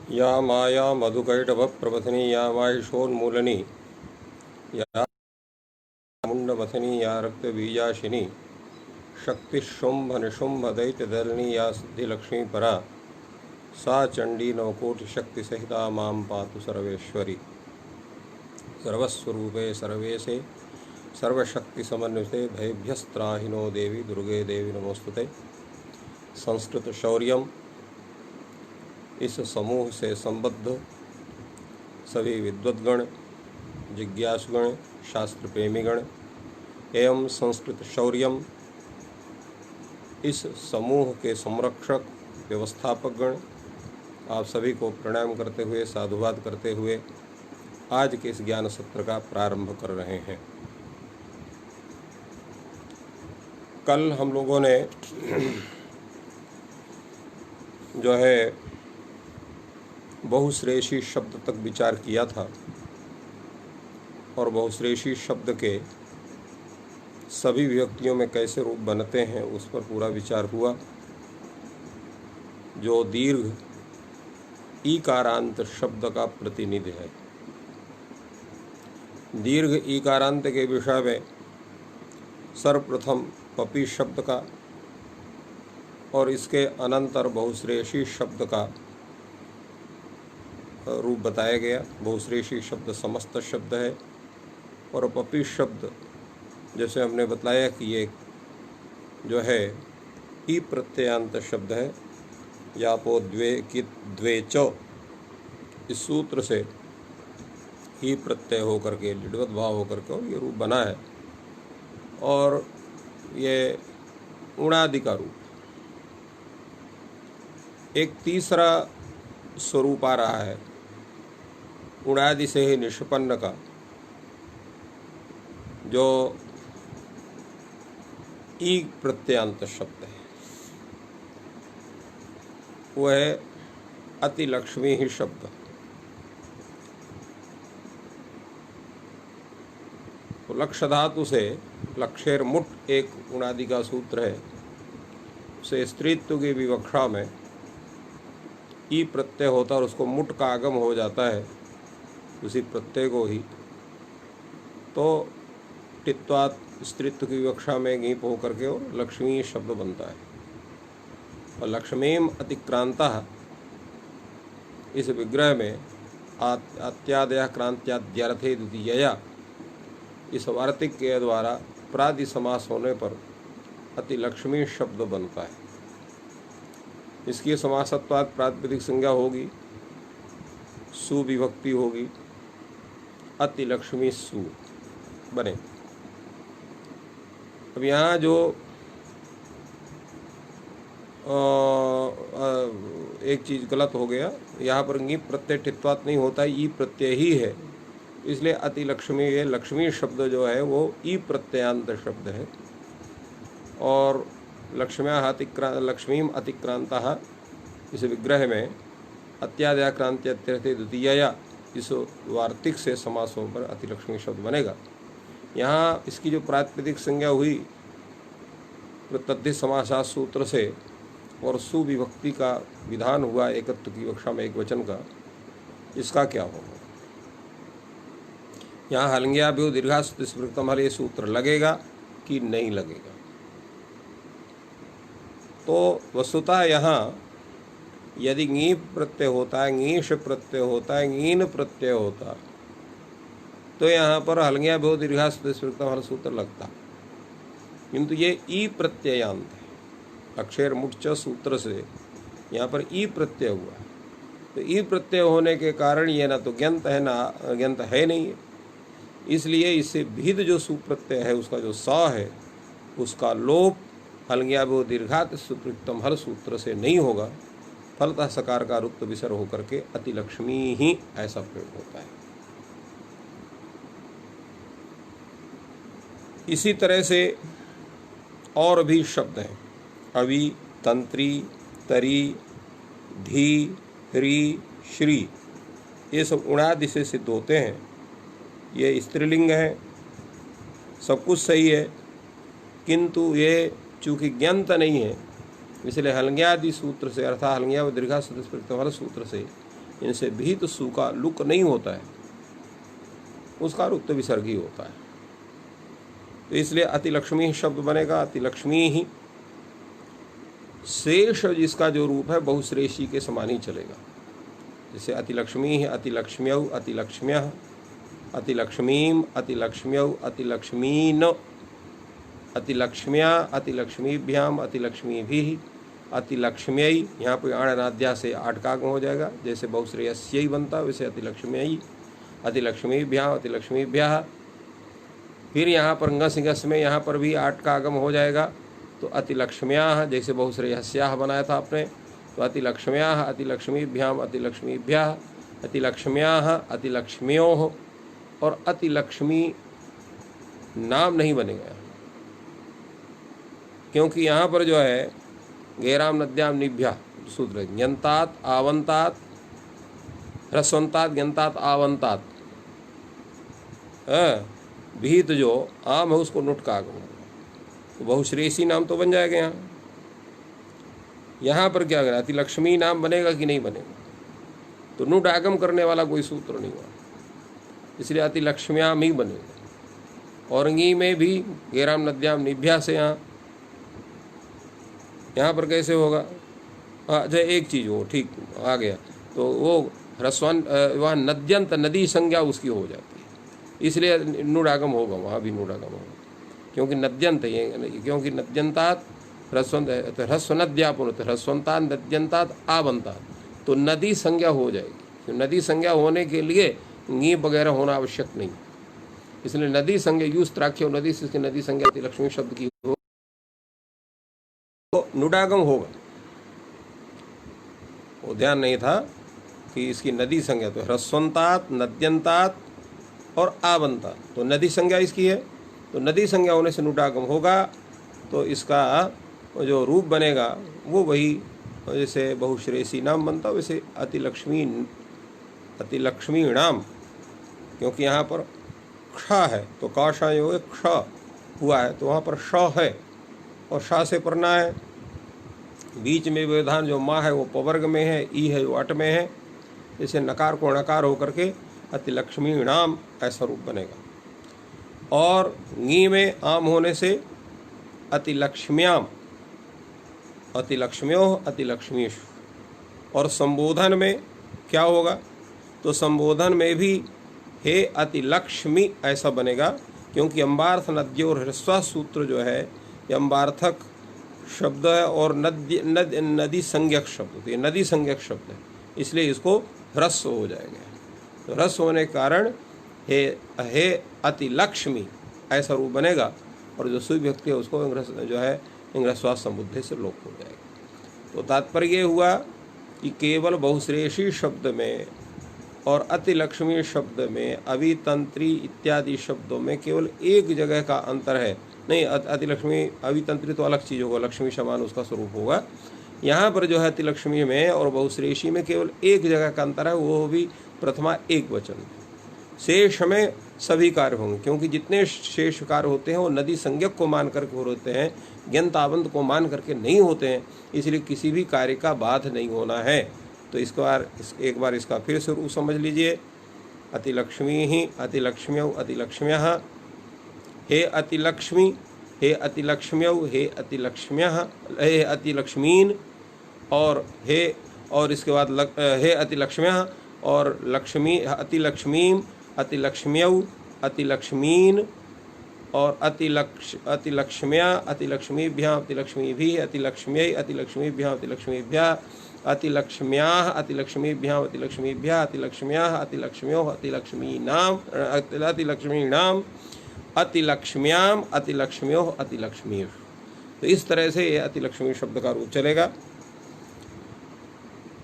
या माया मधुकैटभप्रवथनी या माहिषोन्मूलनी या मुंडमथनी या रक्तबीजाशिनी शक्तिशुंभ निशुंभ दैत्यदलनी या सिद्धिलक्ष्मी परा सा चंडी नवकोटि सहिता मां पातु सर्वेश्वरी। सर्वस्वरूपे सर्वेशे सर्वशक्ति समन्विते भयभ्यस्त्राहिनो देवी दुर्गे देवी नमोस्तुते। संस्कृत शौर्यम इस समूह से संबद्ध सभी विद्वद्गण, जिज्ञासुगण, शास्त्र प्रेमीगण एवं संस्कृत शौर्यम इस समूह के संरक्षक व्यवस्थापकगण, आप सभी को प्रणाम करते हुए, साधुवाद करते हुए आज के इस ज्ञान सत्र का प्रारंभ कर रहे हैं। कल हम लोगों ने जो है बहुश्रेषी शब्द तक विचार किया था और बहुश्रेषी शब्द के सभी विभक्तियों में कैसे रूप बनते हैं उस पर पूरा विचार हुआ। जो दीर्घ ईकारांत शब्द का प्रतिनिधि है, दीर्घ ईकारांत के विषय में सर्वप्रथम पपी शब्द का और इसके अनंतर बहुश्रेषी शब्द का रूप बताया गया। बहुश्रेषी शब्द समस्त शब्द है और पपी शब्द जैसे हमने बताया कि ये जो है ई प्रत्ययांत शब्द है। यापो द्वे कि द्वे च इस सूत्र से ही प्रत्यय होकर के लिडवत भाव होकर के ये रूप बना है और ये उणादि का रूप। एक तीसरा स्वरूप आ रहा है उणादि से ही निष्पन्न का, जो ई प्रत्ययांत शब्द है, वो है अतिलक्ष्मी ही शब्द। तो लक्ष्य धातु से लक्षेर मुट एक उणादि का सूत्र है, उसे स्त्रीत्व की विवक्षा में ई प्रत्यय होता है और उसको मुट का आगम हो जाता है उसी प्रत्यय को ही, तो टित्वात् स्त्रीत्व की विवक्षा में गीप होकर के और लक्ष्मी शब्द बनता है। और लक्ष्मीम अतिक्रांता इस विग्रह में अत्यादय क्रांत्याद्यर्थे द्वितीयया इस वार्तिक के द्वारा प्रादि समास होने पर अतिलक्ष्मी शब्द बनता है। इसकी समासत्वात् प्रातिपदिक संज्ञा होगी, सुविभक्ति होगी, अतिलक्ष्मी सु बने। अब यहाँ जो एक चीज़ गलत हो गया, यहाँ पर गी प्रत्यय टित्वात् नहीं होता है, ई प्रत्यय ही है, इसलिए अतिलक्ष्मी ये लक्ष्मी शब्द जो है वो ई प्रत्ययांत शब्द है। और लक्ष्मीम अतिक्रांता इस विग्रह में अत्यादया क्रांत्यत्यर्थे द्वितीयया इस वार्तिक से समास होने पर अतिलक्ष्मी शब्द बनेगा। यहाँ इसकी जो प्रातिपदिक संज्ञा हुई तद्धि समासा सूत्र से और सुविभक्ति का विधान हुआ एकत्व की विवक्षा में एक वचन का, इसका क्या होगा? यहाँ हलंग्याभ्यो दीर्घास्तु स्मृतम हल ये सूत्र लगेगा कि नहीं लगेगा? तो वस्तुतः यहाँ यदि ङी प्रत्यय होता है, ङीश प्रत्यय होता है, ङीन प्रत्यय होता तो यहाँ पर हलंग्याभ्यो दीर्घास्तु स्मृतम हल सूत्र लगता, किंतु ये ई प्रत्ययांत है। अक्षर मुठ सूत्र से यहाँ पर ई प्रत्यय हुआ है, तो ई प्रत्यय होने के कारण ये ना तो ज्ञंत है ना ज्ञंत है नहीं है, इसलिए इससे भिद जो सुप्रत्यय है उसका जो स है उसका लोप हलंग्याभ्यो दीर्घात सुप्रयुक्तम हल सूत्र से नहीं होगा, फलतः सकार का रुक्त विसर्ग होकर के अतिलक्ष्मी ही ऐसा प्रयोग होता है। इसी तरह से और भी शब्द हैं, अवि, तंत्री, तरी, धी, री, श्री, ये सब उणादि से सिद्ध होते हैं। ये स्त्रीलिंग है, सब कुछ सही है, किंतु ये चूँकि ज्ञंत नहीं है इसलिए हलंग्यादि सूत्र से अर्थात हलंग्या व दीर्घा सूत्र सूत्र से इनसे भीत सु का लुक नहीं होता है, उसका रूप तो विसर्गी होता है। तो इसलिए अतिलक्ष्मी शब्द बनेगा। अतिलक्ष्मी ही शेष जिसका जो रूप है बहुश्रेषी के समान ही चलेगा। जैसे अतिलक्ष्मी है, अतिलक्ष्म्यौ, अतिलक्ष्म्यः, अतिलक्ष्मीम, अतिलक्ष्म्यौ, अतिलक्ष्मीन, अतिलक्ष्म्या, अतिलक्ष्मीभ्याम, अतिलक्ष्मीभिः, अतिलक्ष्म्यै। यहाँ पर अणाद्या से 8 का आगम हो जाएगा। जैसे बहुश्रेयस्यै बनता वैसे अतिलक्ष्म्यै, अतिलक्ष्मीभ्याम, अतिलक्ष्मीभ्यः। फिर यहाँ पर ngस में यहाँ पर भी 8 का आगम हो जाएगा। तो अतिलक्ष्म्याः, जैसे बहुश्रेयस्याः बनाया था आपने, तो अतिलक्ष्म्याः, अतिलक्ष्मीभ्याम, अतिलक्ष्मीभ्यः, अतिलक्ष्म्याः, अतिलक्ष्म्योः। और अतिलक्ष्मी नाम नहीं बनेगा, क्योंकि यहाँ पर जो है गेराम नद्याम निभ्या सूत्र, ज्ञंतात आवंतात, ह्रस्वंतात ज्ञंतात आवंतात, भीत जो आम है उसको नुट का आगम होगा, तो बहुश्रेषी नाम तो बन जाएगा। यहाँ पर क्या करें, अतिलक्ष्मी नाम बनेगा कि नहीं बनेगा? तो नुट आगम करने वाला कोई सूत्र नहीं हुआ, इसलिए अतिलक्ष्म्याम ही बनेगा। और अंगी में भी गेराम नद्याम निभ्या से यहाँ पर कैसे होगा? अच्छा, एक चीज़ वो ठीक आ गया, तो वो ह्रस्वान वहाँ नद्यंत नदी संज्ञा उसकी हो जाती है, इसलिए नुडागम होगा, वहाँ भी नुडागम होगा, क्योंकि नद्यंत है, क्योंकि नद्यंतात ह्रस्वंत, ह्रस्व नद्यापुन, ह्रस्वंतात नद्यंतात आवंतात, तो नदी संज्ञा हो जाएगी। तो नदी संज्ञा होने के लिए งี้वगैरह होना आवश्यक नहीं, इसलिए नदी संज्ञा यूज त्राख्य नदी से नदी संज्ञा अतिलक्ष्मी शब्द की हो तो नुडागम होगा। वो ध्यान नहीं था कि इसकी नदी संज्ञा, तो ह्रस्वंतात, नद्यंतात और आवंतात, तो नदी संज्ञा इसकी है, तो नदी संज्ञा होने से नुडागम होगा। तो इसका जो रूप बनेगा वो वही जैसे बहुश्रेषी नाम बनता वैसे अतिलक्ष्मी नाम, क्योंकि यहाँ पर क्ष है तो काशा जो है क्ष हुआ है, तो वहाँ पर श है और शा से पढ़ना है। बीच में व्यवधान जो माँ है वो पवर्ग में है, ई है वो अट में है, जैसे नकार को णकार होकर के अतिलक्ष्मी नाम ऐसा रूप बनेगा। और งี้में आम होने से अतिलक्ष्म्याम, अतिलक्ष्म्योः, अतिलक्ष्मीषु। और संबोधन में क्या होगा? तो संबोधन में भी हे अतिलक्ष्मी ऐसा बनेगा, क्योंकि अम्बार्थ नद्य और ह्रस्व सूत्र जो है ये अम्बार्थक शब्द है और नदी संज्ञक शब्द, तो ये नदी संज्ञक शब्द है, इसलिए इसको ह्रस्व हो जाएगा। तो ह्रस्व होने के कारण हे अतिलक्ष्मी ऐसा रूप बनेगा, और जो सुई व्यक्ति है उसको जो है ह्रस्व संबुद्धि से लोप हो जाएगा। तो तात्पर्य ये हुआ कि केवल बहुश्रेषी शब्द में और अतिलक्ष्मी शब्द में, अभितंत्री इत्यादि शब्दों में केवल एक जगह का अंतर है। नहीं, अतिलक्ष्मी अभितंत्री तो अलग चीज़ होगा, लक्ष्मी समान उसका स्वरूप होगा। यहाँ पर जो है अतिलक्ष्मी में और बहुश्रेषी में केवल एक जगह का अंतर है, वो भी प्रथमा एक वचन। शेष में सभी कार्य होंगे, क्योंकि जितने शेष कार्य होते हैं वो नदी संज्ञक को मान करके होते हैं, ज्ञंतावंत को मान करके नहीं होते हैं, इसलिए किसी भी कार्य का बाध नहीं होना है। तो एक बार इसका फिर से रूप समझ लीजिए। अतिलक्ष्मी ही, अतिलक्ष्म्यौ, अतिलक्ष्म्यः, हे अतिलक्ष्मी, हे अतिलक्ष्म्यौ, हे अतिलक्ष्म्यः, हे अतिलक्ष्मीन, और इसके बाद हे अतिलक्ष्म्यः और लक्ष्मी, अतिलक्ष्मीम, अतिलक्ष्म्यौ, अतिलक्ष्मीन और अतिलक्ष्म्या, अतिलक्ष्मीभ्याम, अतिलक्ष्मीभिः, अतिलक्ष्म्यै, अतिलक्ष्मीभ्याम, अतिलक्ष्मीभ्यः, अतिलक्ष्म्याः, अतिलक्ष्मीभ्याम, अतिलक्ष्मीभ्यः, अतिलक्ष्म्याः, अतिलक्ष्म्योः, अतिलक्ष्मीनाम, अतिलक्ष्मीणाम, अतिलक्ष्म्याम, अतिलक्ष्म्योः, अतिलक्ष्मीषु। तो इस तरह से ये अतिलक्ष्मी शब्द का रूप चलेगा।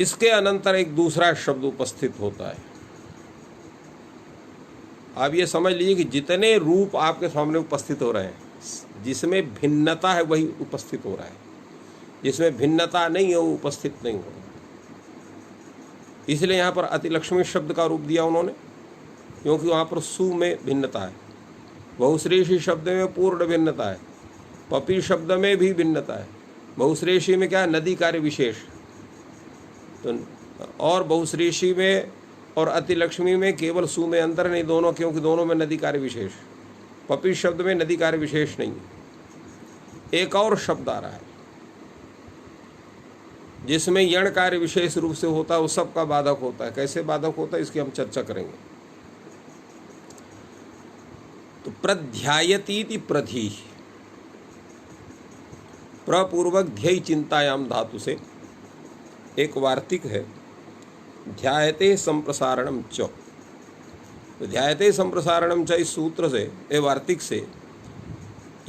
इसके अनंतर एक दूसरा शब्द उपस्थित होता है। आप ये समझ लीजिए कि जितने रूप आपके सामने उपस्थित हो रहे हैं, जिसमें भिन्नता है वही उपस्थित हो रहा है, जिसमें भिन्नता नहीं है वो उपस्थित नहीं हो। इसलिए यहाँ पर अतिलक्ष्मी शब्द का रूप दिया उन्होंने, क्योंकि वहाँ पर सु में भिन्नता है, बहुश्रेषी शब्द में पूर्ण भिन्नता है, पपी शब्द में भी भिन्नता है। बहुश्रेषी में क्या है? नदी कार्य विशेष, तो और बहुश्रीषी में और अतिलक्ष्मी में केवल सु में अंतर नहीं, दोनों, क्योंकि दोनों में नदी कार्य विशेष। पपी शब्द में नदी कार्य विशेष नहीं। एक और शब्द आ रहा है जिसमें यण कार्य विशेष रूप से होता है, वो सबका बाधक होता है। कैसे बाधक होता है इसकी हम चर्चा करेंगे। तो प्रध्यायतीति प्रधि, प्रपूर्वक ध्यय चिंतायाम धातु से एक वार्तिक है, ध्यायते संप्रसारणम च। तो ध्यायते संप्रसारणम च इस सूत्र से, ए वार्तिक से,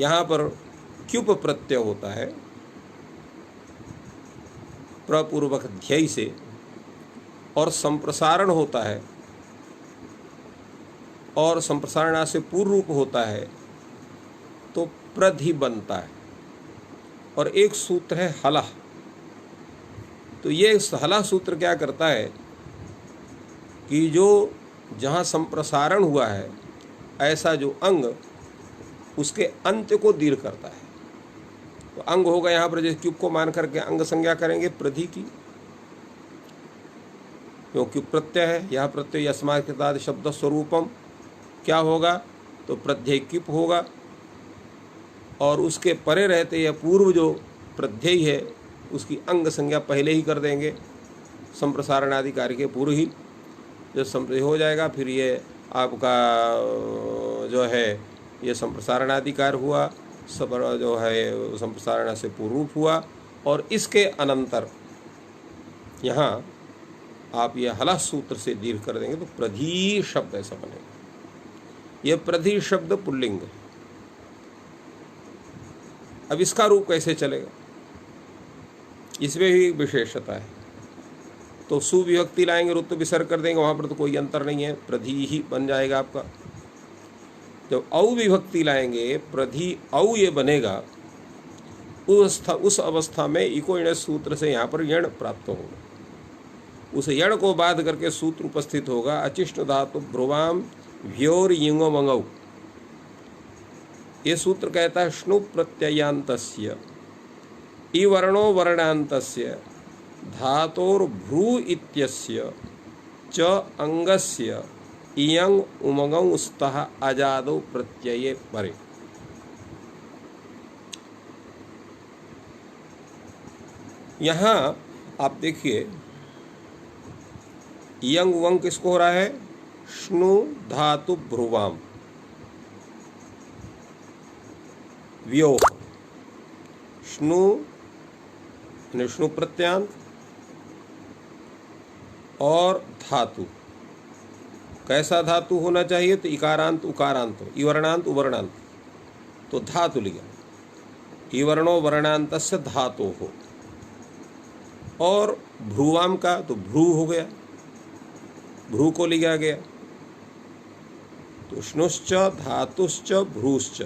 यहाँ पर क्युप प्रत्यय होता है प्रपूर्वक ध्यय से, और संप्रसारण होता है, और संप्रसारणा से पूर्व रूप होता है, तो प्रधि बनता है। और एक सूत्र है हलः। तो ये हलः सूत्र क्या करता है कि जो जहाँ संप्रसारण हुआ है ऐसा जो अंग, उसके अंत्य को दीर्घ करता है। तो अंग होगा यहाँ पर, जैसे क्युब को मान करके अंग संज्ञा करेंगे प्रधि की, क्यों क्युब प्रत्यय है। यहाँ प्रत्यय यस्मात् शब्द स्वरूपम क्या होगा, तो प्रत्यय क्युप होगा। और उसके परे रहते या पूर्व जो प्रत्यय है उसकी अंग संज्ञा पहले ही कर देंगे, संप्रसारण आदि कार्य के पूर्व ही। जब संप्रय हो जाएगा फिर ये आपका जो है ये संप्रसारण आदि कार्य हुआ, सब जो है संप्रसारण से पूर्व हुआ। और इसके अनंतर यहाँ आप ये हलः सूत्र से दीर्घ कर देंगे तो प्रधि शब्द ऐसा बनेगा। ये प्रधि शब्द पुल्लिंग है। अब इसका रूप कैसे चलेगा, इसमें भी विशेषता है। तो सुविभक्ति लाएंगे, रुत्व विसर्ग कर देंगे, वहाँ पर तो कोई अंतर नहीं है, प्रधि ही बन जाएगा आपका। जब औ विभक्ति लाएंगे, प्रधि औ ये बनेगा, उस अवस्था में इको इण सूत्र से यहाँ पर यण प्राप्त होगा। उस यण को बाध करके सूत्र उपस्थित होगा, अचिष्ट धातु भ्रुवाम व्योर यिंगो मंगौ। ये सूत्र कहता है श्नु प्रत्ययांतस्य इवर्णो वर्णांतस्य धातोर भ्रू इत्यस्य च अंगस्य इयंग उमंगौ स्तः अजादो प्रत्यये परे। यहाँ आप देखिए इयंग उमंग किसको हो रहा है, श्नु धातु भ्रुवाम व्योह, श्नु श्नु प्रत्यांत और धातु। कैसा धातु होना चाहिए, तो इकारांत उकारांत, इवर्णांत उवर्णांत। तो धातु लिया, इवर्णो वर्णांतस्य धातु हो। और भ्रुवाम का तो भ्रू हो गया, भ्रू को लिया गया। तो श्नुश्च धातुश्च भ्रूश्च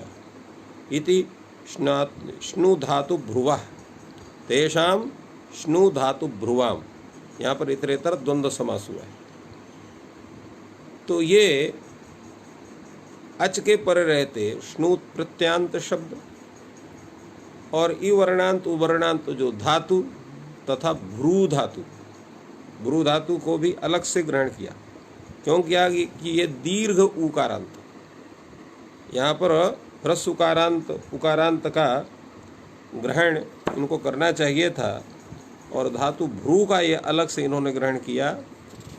इति श्नु धातु भ्रुवः तेषां श्नु धातु भ्रुवाम। यहाँ पर इतरेतर द्वंद्व समास हुआ है। तो ये अच के पर रहते श्नु प्रत्यांत शब्द और इवर्णांत उवर्णांत जो धातु तथा भ्रू धातु को भी अलग से ग्रहण किया। क्यों किया कि ये दीर्घ उकारांत, यहाँ पर ह्रस्व उकारांत का ग्रहण इनको करना चाहिए था, और धातु भ्रू का ये अलग से इन्होंने ग्रहण किया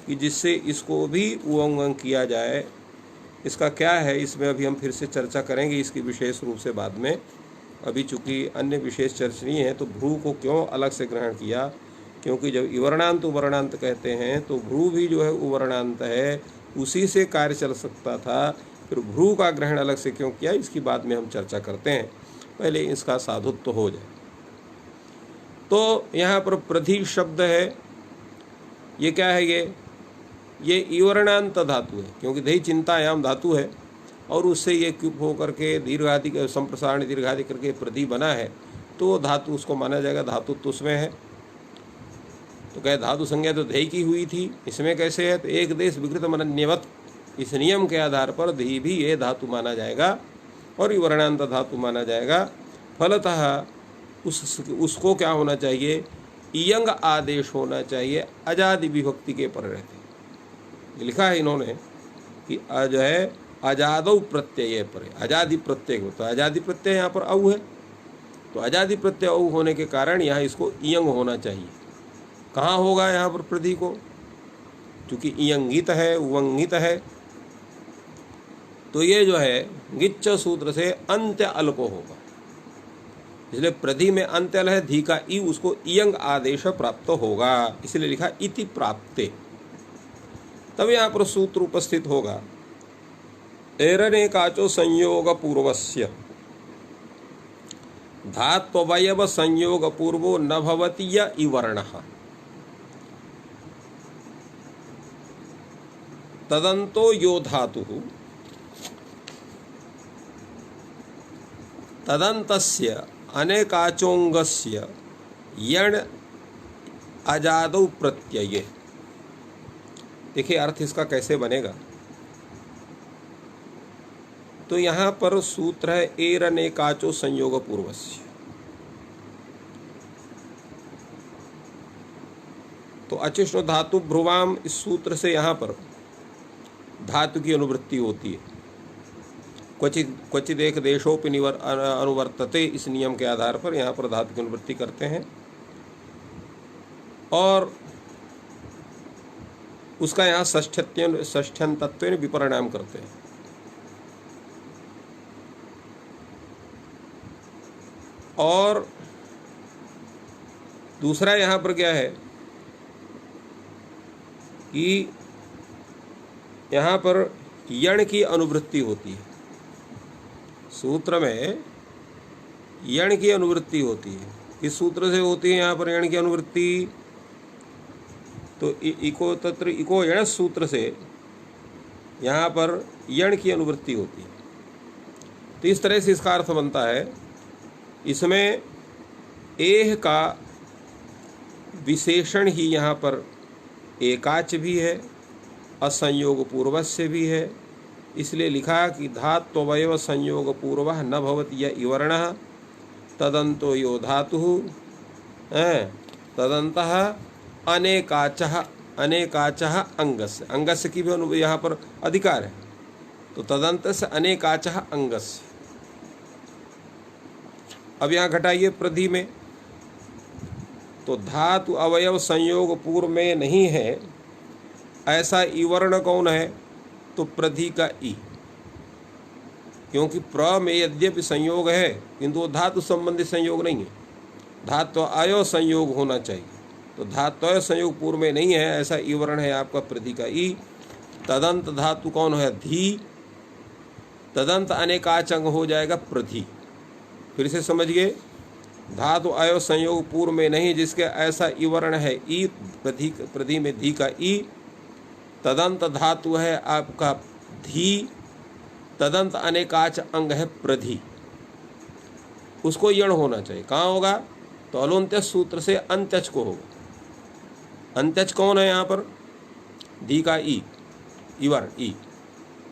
कि जिससे इसको भी उवंग किया जाए। इसका क्या है, इसमें अभी हम फिर से चर्चा करेंगे इसकी विशेष रूप से बाद में। अभी चूंकि अन्य विशेष चर्चनीय है, तो भ्रू को क्यों अलग से ग्रहण किया, क्योंकि जब इवर्णांत उवर्णांत कहते हैं तो भ्रू भी जो है उवर्णांत है, उसी से कार्य चल सकता था। फिर भ्रू का ग्रहण अलग से क्यों किया, इसकी बाद में हम चर्चा करते हैं, पहले इसका साधुत्व हो जाए। तो यहाँ पर प्रधि शब्द है, ये क्या है, ये इवर्णांत धातु है, क्योंकि दही चिंतायाम धातु है और उससे ये क्युप होकर के दीर्घादि संप्रसारण दीर्घादि करके प्रधि बना है, तो धातु उसको माना जाएगा, धातु तो उसमें है। तो कहे धातु संज्ञा तो दही की हुई थी, इसमें कैसे है, तो एक देश विकृत मनन्यवत, इस नियम के आधार पर दही भी ये धातु माना जाएगा और इवर्णांत धातु माना जाएगा। फलतः उसको क्या होना चाहिए इयंग आदेश होना चाहिए अजादि विभक्ति के पर रहते। लिखा है इन्होंने कि जो है अजादौ प्रत्यय पर, अजादि प्रत्यय होता है, अजादि प्रत्यय यहाँ पर औ है, तो अजादि प्रत्यय औ होने के कारण यहाँ इसको इयंग होना चाहिए। कहाँ होगा यहाँ पर प्रधि को, क्योंकि इयंगित है, उवंगित है, तो ये जो है गिच्च सूत्र से अंत्य अल को होगा, इसलिए प्रधि में अंत्य अल है, धी का ई, उसको इयंग आदेश प्राप्त होगा, इसलिए लिखा इति प्राप्ते। तब यहाँ पर सूत्र उपस्थित होगा एरनेकाचो संयोग पूर्वस्य धात्वयव संयोग पूर्वो न भवति य इवर्णः तदंतो यो धातुः तदंतस्य अनेकाचोंगस्य यण अजादौ प्रत्यये। देखिए अर्थ इसका कैसे बनेगा, तो यहाँ पर सूत्र है एरनेकाचो संयोग पूर्वस्य, तो अचिष्णु धातु भ्रुवाम, इस सूत्र से यहाँ पर धातु की अनुवृत्ति होती है। क्वचित एक देशोपि अनुवर्तते, इस नियम के आधार पर यहाँ पर धातु की अनुवृत्ति करते हैं और उसका यहाँ षष्ठ्यन तत्व विपरिणाम करते हैं। और दूसरा यहाँ पर क्या है कि यहाँ पर यण की अनुवृत्ति होती है, सूत्र में यण की अनुवृत्ति होती है। इस सूत्र से होती है यहाँ पर यण की अनुवृत्ति, तो इको तत्र इको यण सूत्र से यहाँ पर यण की अनुवृत्ति होती है। तो इस तरह से इसका अर्थ बनता है, इसमें एह का विशेषण ही यहाँ पर एकाच भी है, असंयोग पूर्वस्य भी है, इसलिए लिखा कि धात्वयव संयोग पूर्वः न भवति य इवर्णः तदंतो यो धातुः तदंतः अनेकाचः, अनेकाचः अंगस्य, अंगस्य की भी यहाँ पर अधिकार है, तो तदंतस्य अनेकाचः अंगस्य। अब यहाँ घटाइए प्रधि में, तो धातु अवयव संयोग पूर्व में नहीं है ऐसा इवर्ण कौन है, तो प्रधि का ई, क्योंकि प्र में यद्यपि संयोग है किंतु वो धातु संबंधी संयोग नहीं है, धातु अयो संयोग होना चाहिए, तो धातु संयोग पूर्व में नहीं है ऐसा इवर्ण है आपका प्रधि का ई। तदंत धातु कौन है, धी, तदंत अनेकाचंग हो जाएगा प्रधि। फिर से समझिए, धातु अयो संयोग पूर्व में नहीं जिसके ऐसा इवर्ण है ई, प्रधि में धी का ई, तदंत धातु है आपका धी, तदंत अनेकाच अंग है प्रधि, उसको यण होना चाहिए। कहाँ होगा, तो अलुंत्य सूत्र से अंत्यच को होगा। अंत्यच कौन है यहाँ पर, धी का ई, इवर्ण ई,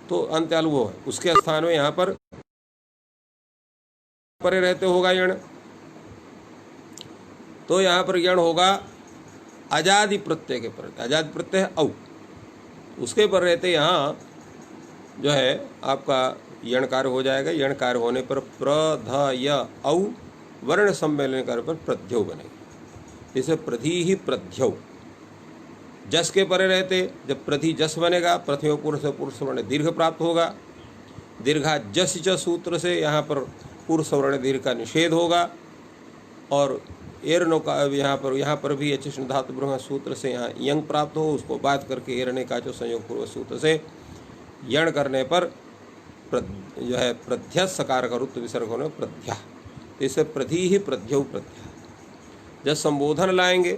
तो अंत्य अलु है, उसके स्थान में यहाँ पर परे रहते होगा यण, तो यहाँ पर यण होगा अजादि प्रत्यय के पर, अजादि प्रत्यय है औ, उसके पर रहते यहाँ जो है आपका यण कार्य हो जाएगा। यण कार्य होने पर प्रध य औ वर्ण सम्मेलन कार्य पर प्रध्यौ बनेगा, इसे प्रधि ही प्रध्यौ। जस के परे रहते जब प्रधि जस बनेगा, प्रथम पुरुष से पुरुष वर्ण दीर्घ प्राप्त होगा, दीर्घा जस च सूत्र से यहाँ पर पुरुष वर्ण दीर्घ का निषेध होगा। और एरनो का यहाँ पर भी अचिष्ण धातु ब्रह्म सूत्र से यहाँ यंग प्राप्त हो, उसको बात करके एरने का जो संयोग पूर्व सूत्र से यण करने पर जो है प्रध्या सकार का रुत्व विसर्ग होने प्रध्या, तो इसे प्रधि ही प्रध्यौ प्रध्या। जब संबोधन लाएंगे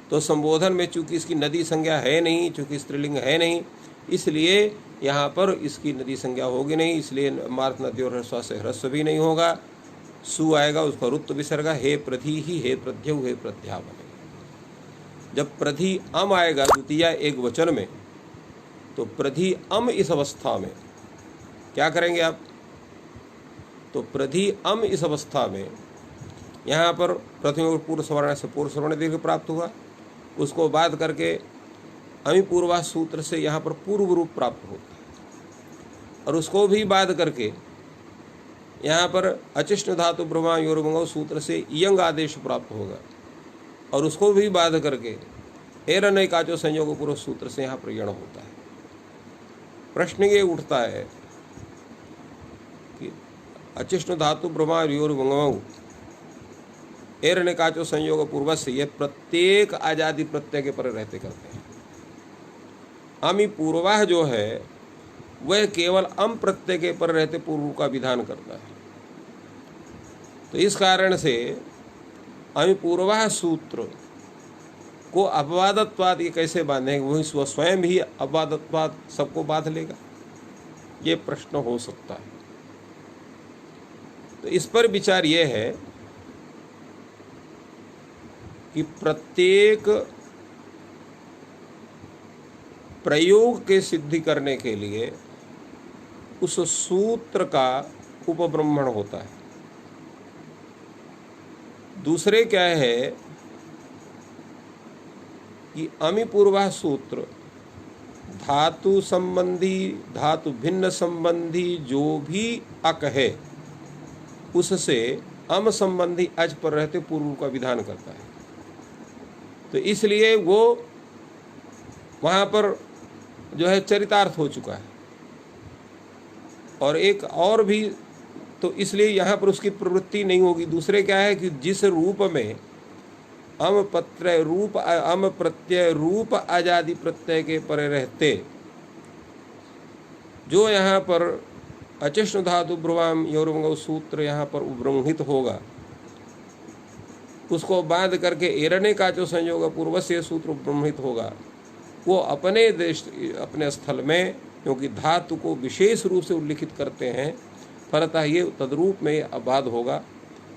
तो संबोधन में चूंकि इसकी नदी संज्ञा है नहीं, चूंकि स्त्रीलिंग है नहीं, इसलिए यहाँ पर इसकी नदी संज्ञा होगी नहीं, इसलिए मार्थ नदी और ह्रस्व से ह्रस्व भी नहीं होगा, सु आएगा, उसका रुत्व विसर्गा हे प्रधि ही हे प्रध्यौ हे प्रध्या बनेगा। जब प्रधि अम आएगा द्वितीय एक वचन में, तो प्रधि अम इस अवस्था में क्या करेंगे आप, तो प्रधि अम इस अवस्था में यहाँ पर प्रथम पूर्व सवर्ण से पूर्व सवर्ण दीर्घ प्राप्त हुआ, उसको बाध करके अमी पूर्वा सूत्र से यहाँ पर पूर्व रूप प्राप्त होता है, और उसको भी बाध करके यहाँ पर अचिष्ण धातु ब्रह्मा योरभंगव सूत्र से यंग आदेश प्राप्त होगा, और उसको भी बाध करके एरनय काचो संयोग पूर्व सूत्र से यहाँ पर यण होता है। प्रश्न ये उठता है कि अचिष्ण धातु ब्रह्मा योरभंगव एरनय काचो संयोग पूर्व से यह प्रत्येक आजादी प्रत्यय के पर रहते करते हैं। अमी पूर्वाह जो है वह केवल अम प्रत्यय के पर रहते पूर्व का विधान करता है। तो इस कारण से अमी पूर्वाह सूत्र को अपवादत्वाद ये कैसे बांधेंगे, वही स्वयं ही अपवादत्वाद सबको बांध लेगा, ये प्रश्न हो सकता है। तो इस पर विचार ये है कि प्रत्येक प्रयोग के सिद्धि करने के लिए उस सूत्र का उपब्रह्मण होता है। दूसरे क्या है कि अमी पूर्वा सूत्र धातु संबंधी धातु भिन्न संबंधी जो भी अक है उससे अम संबंधी अज पर रहते पूर्व का विधान करता है। तो इसलिए वो वहाँ पर जो है चरितार्थ हो चुका है। और एक और भी, तो इसलिए यहाँ पर उसकी प्रवृत्ति नहीं होगी। दूसरे क्या है कि जिस रूप में अम प्रत्यय रूप आजादी प्रत्यय के परे रहते जो यहाँ पर अचिष्ण धातु ब्रुवाम योरभंगव सूत्र यहाँ पर उब्रंहित होगा, उसको बांध करके एरने का जो संयोग पूर्व से सूत्र उब्रंहित होगा, वो अपने देश अपने स्थल में, क्योंकि धातु को विशेष रूप से उल्लिखित करते हैं, फलतः ये तद्रूप में अबाध होगा,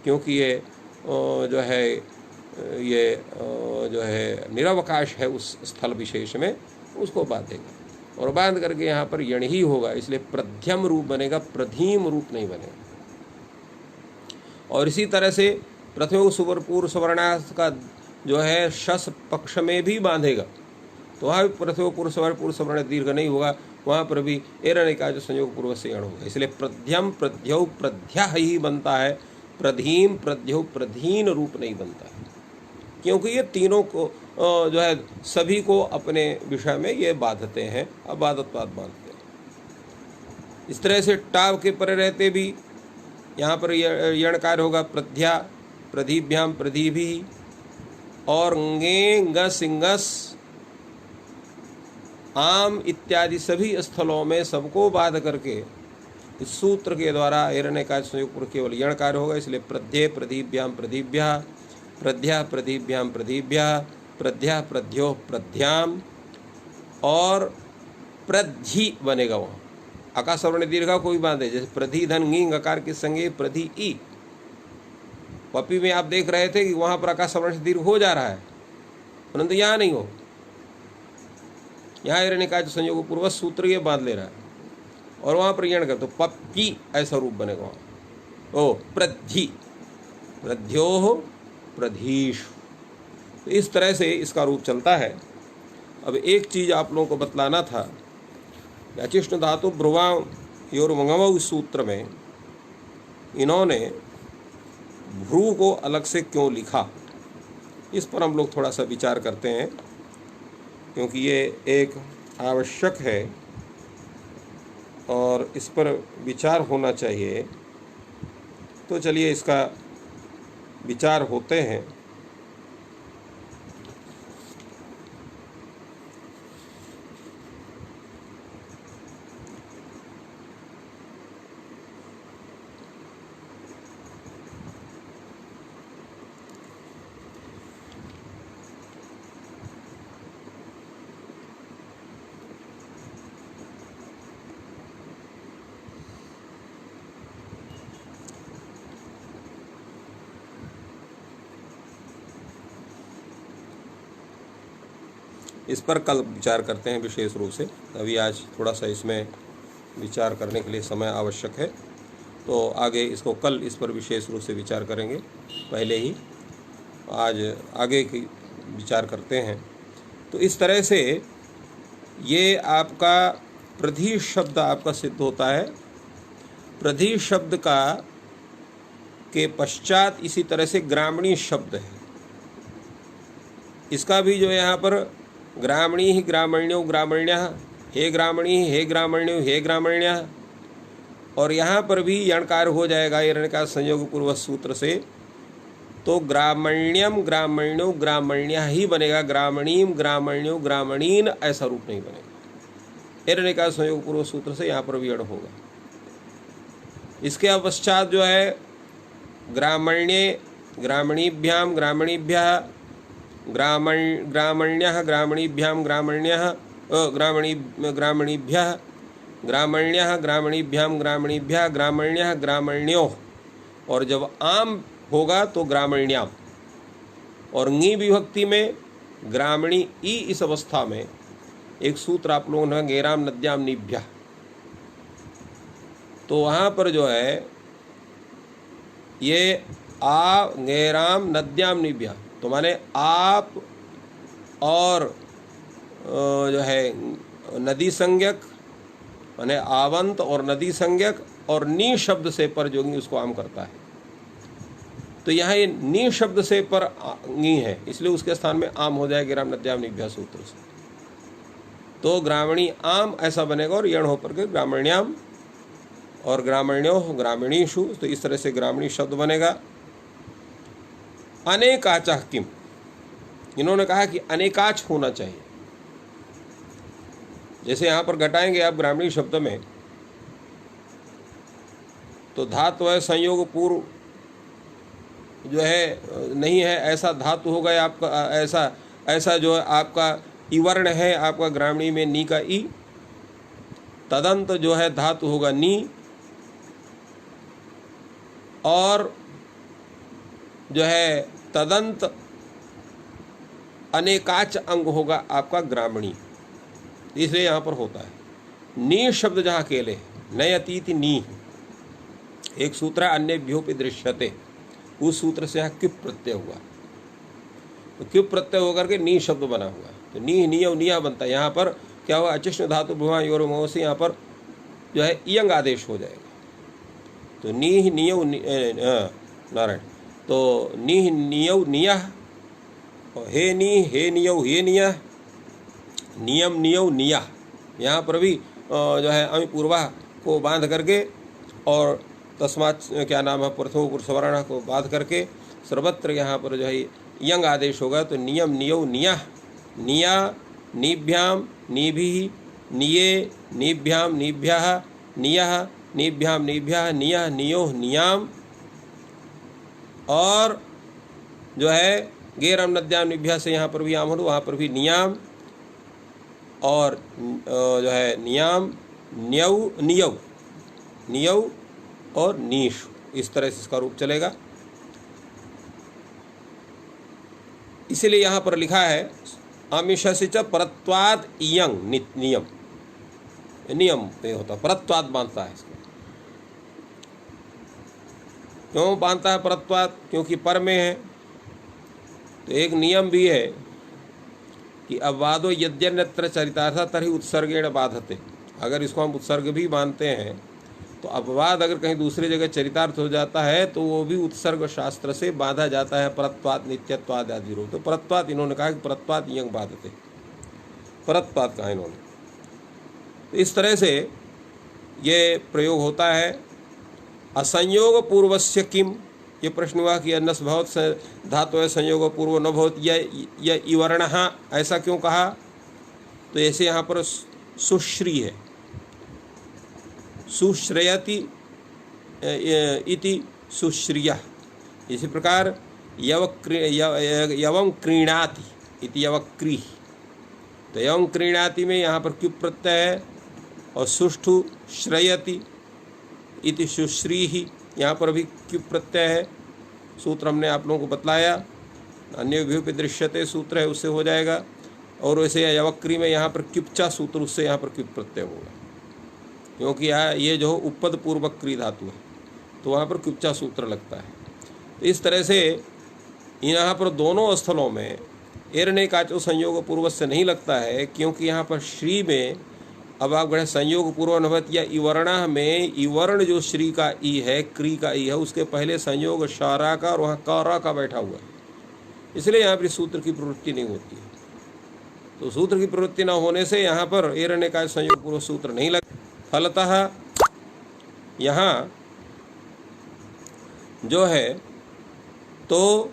क्योंकि ये जो है ये जो है निरवकाश है उस स्थल विशेष में, उसको बांधेगा और बांध करके यहाँ पर यण ही होगा। इसलिए प्रध्यम रूप बनेगा, प्रधीम रूप नहीं बनेगा। और इसी तरह से प्रथम पूर्व सवर्णार्थ का जो है शस पक्ष में भी बांधेगा, तो वहाँ भी प्रथम पूर्व सवर्ण दीर्घ नहीं होगा, वहाँ पर भी एरने का जो संयोग पूर्व से यण होगा। इसलिए प्रध्यम प्रध्यौ प्रध्या ही बनता है, प्रधीम प्रध्यौ प्रधीन रूप नहीं बनता है, क्योंकि ये तीनों को जो है सभी को अपने विषय में ये बाधते हैं, अबाधत्वाद बांधते हैं। इस तरह से टाव के परे रहते भी यहाँ पर यणकार होगा, प्रध्या प्रधिभ्याम प्रधिभी, और ङे ngस इंगस आम इत्यादि सभी स्थलों में सबको बाध करके इस सूत्र के द्वारा एरने का संयोग केवल यणकार होगा। इसलिए प्रध्ये प्रधिभ्याम प्रधिभ्या, प्रध्या प्रधिभ्याम प्रधिभ्या, प्रध्या प्रध्यो प्रध्याम, और प्रधि बनेगा। वहाँ आकाश वर्ण दीर्घा को भी बांधे, जैसे प्रधि धन ङींग अकार के संगे प्रधि ई। पपी में आप देख रहे थे कि वहाँ पर आकाश वर्ण से दीर्घ हो जा रहा है, परंतु यहाँ नहीं हो। यहाँ एरने का संयोग पूर्वक सूत्र ये बांध ले रहा है और वहाँ पर यण कर, तो पप्पी ऐसा रूप बनेगा वहाँ। ओ प्रधि प्रध्यो प्रधीश, तो इस तरह से इसका रूप चलता है। अब एक चीज़ आप लोगों को बतलाना था, अचिष्ण धातु ब्रुवा योरभंगव सूत्र में इन्होंने भ्रू को अलग से क्यों लिखा, इस पर हम लोग थोड़ा सा विचार करते हैं, क्योंकि ये एक आवश्यक है और इस पर विचार होना चाहिए। तो चलिए इसका विचार होते हैं। इस पर कल विचार करते हैं विशेष रूप से, अभी आज थोड़ा सा इसमें विचार करने के लिए समय आवश्यक है। तो आगे इसको कल इस पर विशेष रूप से विचार करेंगे, पहले ही आज आगे की विचार करते हैं। तो इस तरह से ये आपका प्रधि शब्द आपका सिद्ध होता है। प्रधि शब्द का के पश्चात इसी तरह से ग्रामणी शब्द है। इसका भी जो यहाँ पर ग्रामणी ही ग्रामण्यो ग्रामण्यः, हे ग्रामणी हे ग्रामण्यो हे ग्रामण्यः, और यहाँ पर भी यणकार हो जाएगा हिरण्यकार संयोग पूर्वक सूत्र से, तो ग्रामण्यम ग्रामण्यो ग्रामण्यः ही बनेगा, ग्रामणीम ग्रामण्यो ग्रामणीन ऐसा रूप नहीं बनेगा। हिरण्यकार संयोग पूर्वक सूत्र से यहाँ पर भी यण होगा। इसके पश्चात जो है ग्रामण्ये ग्रामणीभ्याम ग्रामणीभ्यः, ग्रामण्यः ग्रामणीभ्याम ग्रामण्यः ग्रामणीभ्यः, ग्रामण्यः ग्रामणीभ्याम ग्रामणीभ्यः, ग्रामण्यः ग्रामण्यो, और जब आम होगा तो ग्रामण्याम। और ङी विभक्ति में ग्रामणी ई इस अवस्था में एक सूत्र आप लोगों ने गेराम नद्याम निभ्या, तो वहाँ पर जो है ये आ गेराम नद्याम निभ्या, तो माने आप और जो है नदी संज्ञक माने आवंत और नदी संज्ञक और नी शब्द से पर जो उसको आम करता है। तो यहाँ ये नी शब्द से पर नी है, इसलिए उसके स्थान में आम हो जाएगा ग्राम नद्याम निभ्या सूत्र से। तो ग्रामणी आम ऐसा बनेगा और यण होकर के ग्रामण्याम और ग्रामण्यो ग्रामीणीषु, तो इस तरह से ग्रामीणी शब्द बनेगा। अनेकाचा किम, इन्होंने कहा कि अनेकाच होना चाहिए। जैसे यहाँ पर घटाएंगे आप ग्रामीणी शब्द में, तो धातु संयोग पूर्व जो है नहीं है, ऐसा धातु होगा आपका, ऐसा जो है आपका इवर्ण है आपका ग्रामीणी में नी का ई, तदंत जो है धातु होगा नी, और जो है तदंत अनेकाच अंग होगा आपका ग्रामणी, इसलिए यहाँ पर होता है। नी शब्द जहाँ अकेले नय अतीति नी, एक सूत्र अन्यभ्योपि दृश्यते, उस सूत्र से यहाँ क्युप प्रत्यय हुआ, तो क्युप प्रत्यय होकर के नी शब्द बना हुआ, तो नी नियव निया बनता है। यहाँ पर क्या हुआ, अचिष्ण धातु भुवा योर मोह से यहाँ पर जो है इयंग आदेश हो जाएगा, तो नी नियव नारायण, तो नी नियव निया, हे नी हे नियव हे निया, नियम नियव निया, यहाँ पर भी जो है अमि पूर्वा को बांध करके और तस्मात क्या नाम है प्रथम पुरुषवर्ण को बांध करके सर्वत्र यहाँ पर जो है यंग आदेश होगा, तो नियम नियव निया, निया नीभ्याम नीभि निये नीभ्याम नीभ्यः नियः नीभ्याम नीभ्यः नियः नियो नियाम, और जो है गेरम नद्याम निभ्या से यहाँ पर भी आम हो, वहाँ पर भी नियाम, और जो है नियाम न्यव नियव नियव और नीश, इस तरह से इसका रूप चलेगा। इसीलिए यहाँ पर लिखा है आमिषस्य च परत्वाद इयंग नियम, नियम ये होता है, परत्वाद बांधता है इसको। क्यों बांधता है परत्वाद, क्योंकि पर में है। तो एक नियम भी है कि अवादो यद्यन्यत्र चरितार्थ तर्हि उत्सर्गेण बाधते, अगर इसको हम उत्सर्ग भी मानते हैं तो अपवाद अगर कहीं दूसरी जगह चरितार्थ हो जाता है तो वो भी उत्सर्ग शास्त्र से बाधा जाता है, परत्वाद नित्यत्वाद आदि रूप। तो परत्वाद इन्होंने कहा कि परत्वाद यंग बाधते, परत्वाद कहा इन्होंने। तो इस तरह से ये प्रयोग होता है। असंयोग पूर्वस्य किम, ये प्रश्न हुआ कि अन्नस भवत धातु है संयोग पूर्व न भवत या इवर्ण, ऐसा क्यों कहा, तो ऐसे यहाँ पर सुश्री है, सुश्रयति इति सुश्रिया। इसी प्रकार यवं क्रीणाति इति यवक्री, तो यवं क्रीणाति में यहाँ पर क्युप प्रत्यय है, और सुष्ठु श्रयति इति सुश्री ही, यहाँ पर भी क्युप प्रत्यय है। सूत्र हमने आप लोगों को बतलाया, अन्य भी दृश्यते सूत्र है, उससे हो जाएगा। और वैसे यवक्री में यहाँ पर क्युपचा सूत्र, उससे यहाँ पर क्युप प्रत्यय होगा, क्योंकि ये जो उपपद पूर्वक क्री धातु है, तो वहाँ पर क्युप्चा सूत्र लगता है। तो इस तरह से यहाँ पर दोनों स्थलों में एरण्यकाचो संयोग पूर्व से नहीं लगता है, क्योंकि यहाँ पर श्री में अब आप गढ़े संयोग पूर्व नवत या इवर्ण में इवर्ण जो श्री का ई है, क्री का ई है, उसके पहले संयोग शारा का और वहाँ कारा का बैठा हुआ है, इसलिए यहाँ पर सूत्र की प्रवृत्ति नहीं होती है। तो सूत्र की प्रवृत्ति न होने से यहाँ पर एरण्यकाच संयोग पूर्व सूत्र नहीं लग। फलतः यहाँ जो है तो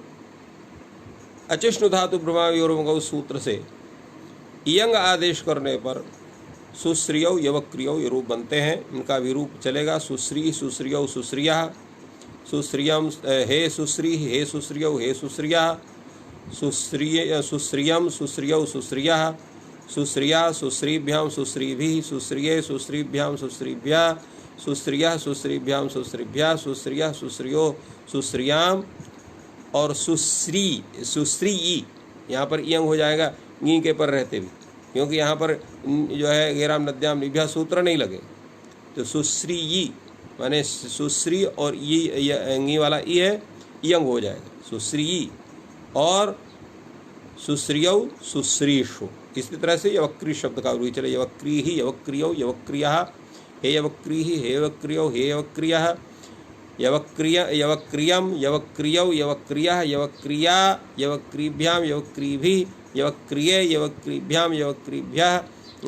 अचिष्णु धातु ब्रह्मावियोर्मगौ सूत्र से इयंग आदेश करने पर सुश्रियौ यवक्रियौ ये रूप बनते हैं। इनका भी रूप चलेगा सुश्री सुश्रियौ सुश्रिया, सुश्रियम हे सुश्री हे सुश्रियौ हे सुश्रिया, सुश्रियम सुश्रियौ सुश्रिया, सुश्रिया सुश्रीभ्याम सुश्रीभिः, सुश्रिये सुश्रीभ्याम सुश्रीभ्या, सुश्रिया सुश्रीभ्याम सुश्रीभ्या, सुश्रिया सुश्रियो सुश्रियाम और सुश्री सुश्री ई, यहाँ पर इयंग हो जाएगा नी के पर रहते भी, क्योंकि यहाँ पर जो है गेराम नद्याम निभ्या सूत्र नहीं लगे। तो सुश्री ई माने सुश्री और ये नी वाला ई है, इयंग हो जाएगा सुश्री ई। और सुश्रियौ सुश्रीषु, इसी तरह से यवक्री शब्द का रूप चले यवक्री ही यवक्रियौ यवक्रिया, हे यवक्री ही हे यवक्रियौ हे यवक्रिया, यवक्रियम यवक्रियौ यवक्रिया यवक्रिया यवक्रीभ्याम यवक्रीभिः, यवक्रिये यवक्रीभ्याम यवक्रीभ्यः,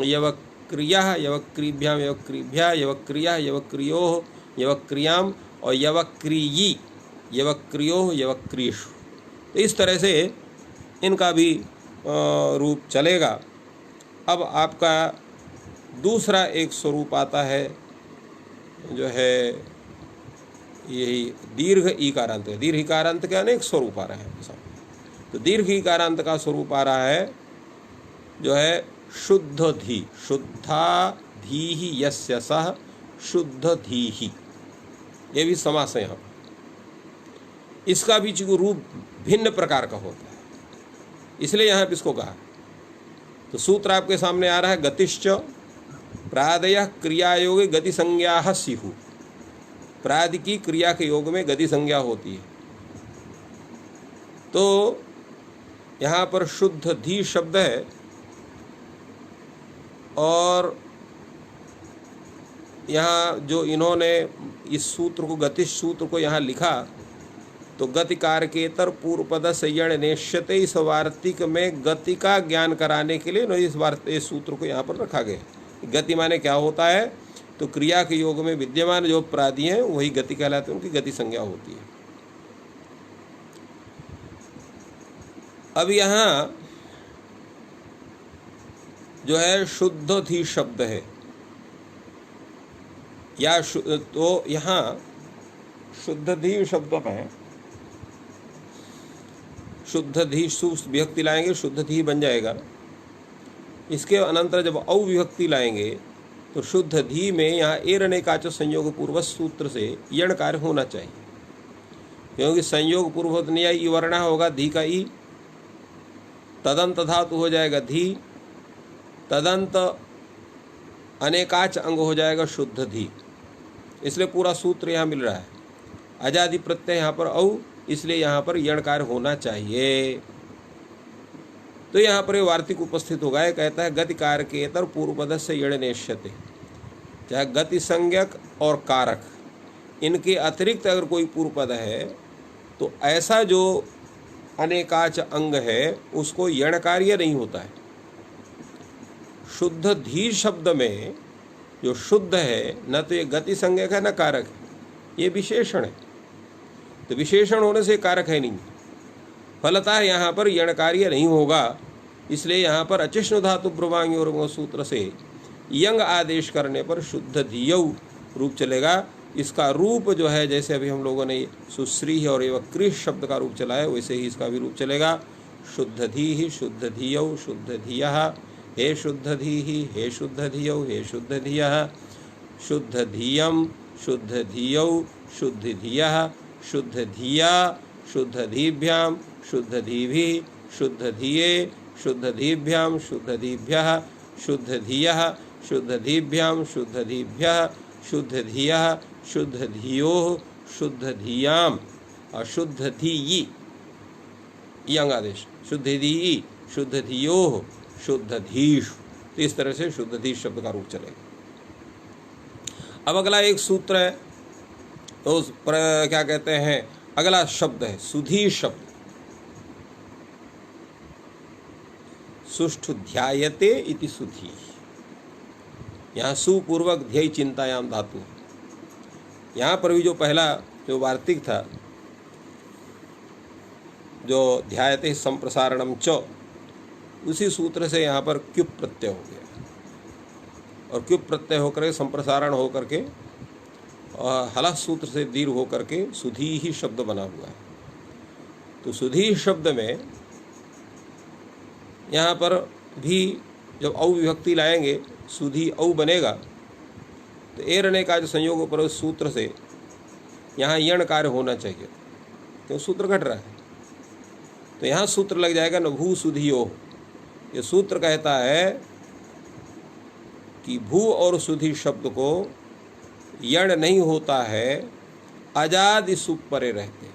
यवक्रियः यवक्रीभ्याम यवक्रीभ्या, यवक्रियः यवक्रियोः यवक्रियाम और यवक्रियी यवक्रियोः यवक्रीषु। तो इस तरह से इनका भी रूप चलेगा। अब आपका दूसरा एक स्वरूप आता है जो है यही दीर्घ ईकारांत है। दीर्घ ईकारांत के अनेक स्वरूप आ रहे हैं। तो दीर्घ ईकारांत का स्वरूप आ रहा है जो है शुद्ध धी, शुद्धा धी ही यस्य सह शुद्ध धी ही, ये भी समास है यहाँ। इसका भी रूप भिन्न प्रकार का होता है, इसलिए यहाँ पे इसको कहा। तो सूत्र आपके सामने आ रहा है गतिश्च प्रादयः क्रियायोगे गति संज्ञा स्युः। प्रादि की क्रिया के योग में गति संज्ञा होती है। तो यहाँ पर शुद्ध धी शब्द है और यहाँ जो इन्होंने इस सूत्र को गतिश सूत्र को यहाँ लिखा तो गति कारकेतर पूर्व पद संयण नेष्यते, इस वार्तिक में गति का ज्ञान कराने के लिए इस सूत्र को यहाँ पर रखा गया। गति माने क्या होता है, तो क्रिया के योग में विद्यमान जो प्रादि हैं वही गति कहलाते हैं, उनकी गति संज्ञा होती है। अब यहाँ जो है शुद्ध थी शब्द है या तो यहाँ शुद्ध धी शब्द में शुद्ध धी विभक्ति लाएंगे, शुद्ध धी बन जाएगा। इसके अनंतर जब अविभक्ति लाएंगे तो शुद्ध धी में यहाँ एरण्यकाच संयोग पूर्वक सूत्र से यण कार्य होना चाहिए, क्योंकि संयोग पूर्वक न्याय वर्ण होगा धी का ई, तदंत धातु हो जाएगा धी, तदंत अनेकाच अंग हो जाएगा शुद्ध धी। इसलिए पूरा सूत्र यहाँ मिल रहा है। आजादी प्रत्यय यहाँ पर औ, इसलिए यहाँ पर यणकार होना चाहिए। तो यहाँ पर वार्तिक उपस्थित होगा। ये कहता है गति कारकेतर पूर्व पद से यण नेष्यते, चाहे गति संज्ञक और कारक इनके अतिरिक्त अगर कोई पूर्व पद है तो ऐसा जो अनेकाच अंग है उसको यण कार्य नहीं होता है। शुद्ध धी शब्द में जो शुद्ध है न तो ये गति संज्ञक है न कारक है, ये विशेषण है। तो विशेषण होने से कारक है नहीं, फलतः यहाँ पर यण कार्य नहीं होगा। इसलिए यहाँ पर अचिष्णु धातु ब्रुवांग्योर्मो सूत्र से यंग आदेश करने पर शुद्ध धीयौ रूप चलेगा। इसका रूप जो है जैसे अभी हम लोगों ने सुश्री और एवक्रीश शब्द का रूप चला है वैसे ही इसका भी रूप चलेगा। शुद्ध धी ही शुद्ध धीयौ शुद्ध धियः, हे शुद्ध धी हे शुद्ध धियौ हे शुद्ध धियः, शुद्ध धियम शुद्ध धियौ शुद्ध धियः, शुद्ध धिया शुद्ध धीभ्याम शुद्ध धीभिः, शुद्ध धिये शुद्ध धीभ्याम शुद्ध धीभ्यः, शुद्ध धियः शुद्ध धीभ्याम शुद्ध धीभ्यः, शुद्ध धियः शुद्ध धियोः शुद्ध धियाम और शुद्ध धी यंग आदेश, शुद्ध धी शुद्ध धियो शुद्ध धीश। तो इस तरह से शुद्ध धीश शब्द का रूप चलेगा। अब अगला एक सूत्र है, तो उस पर क्या कहते हैं, अगला शब्द है सुधी शब्द। सुष्ठु ध्यायते इति सुधी। यहाँ सुपूर्वक ध्येय चिंतायाम धातु। यहाँ पर भी जो पहला जो वार्तिक था, जो ध्यायते संप्रसारणम च, उसी सूत्र से यहाँ पर क्युप प्रत्यय हो गया, और क्युप प्रत्यय होकर संप्रसारण होकर के और हलः सूत्र से दीर्घ होकर के सुधी ही शब्द बना हुआ है। तो सुधी शब्द में यहाँ पर भी जब औ विभक्ति लाएंगे सुधी औ बनेगा, तो एरने का जो संयोग पर उस सूत्र से यहाँ यण कार्य होना चाहिए, क्यों सूत्र घट रहा है। तो यहाँ सूत्र लग जाएगा न भू सुधियो। ये सूत्र कहता है कि भू और सुधी शब्द को यण नहीं होता है, अजादि सुप परे रहते।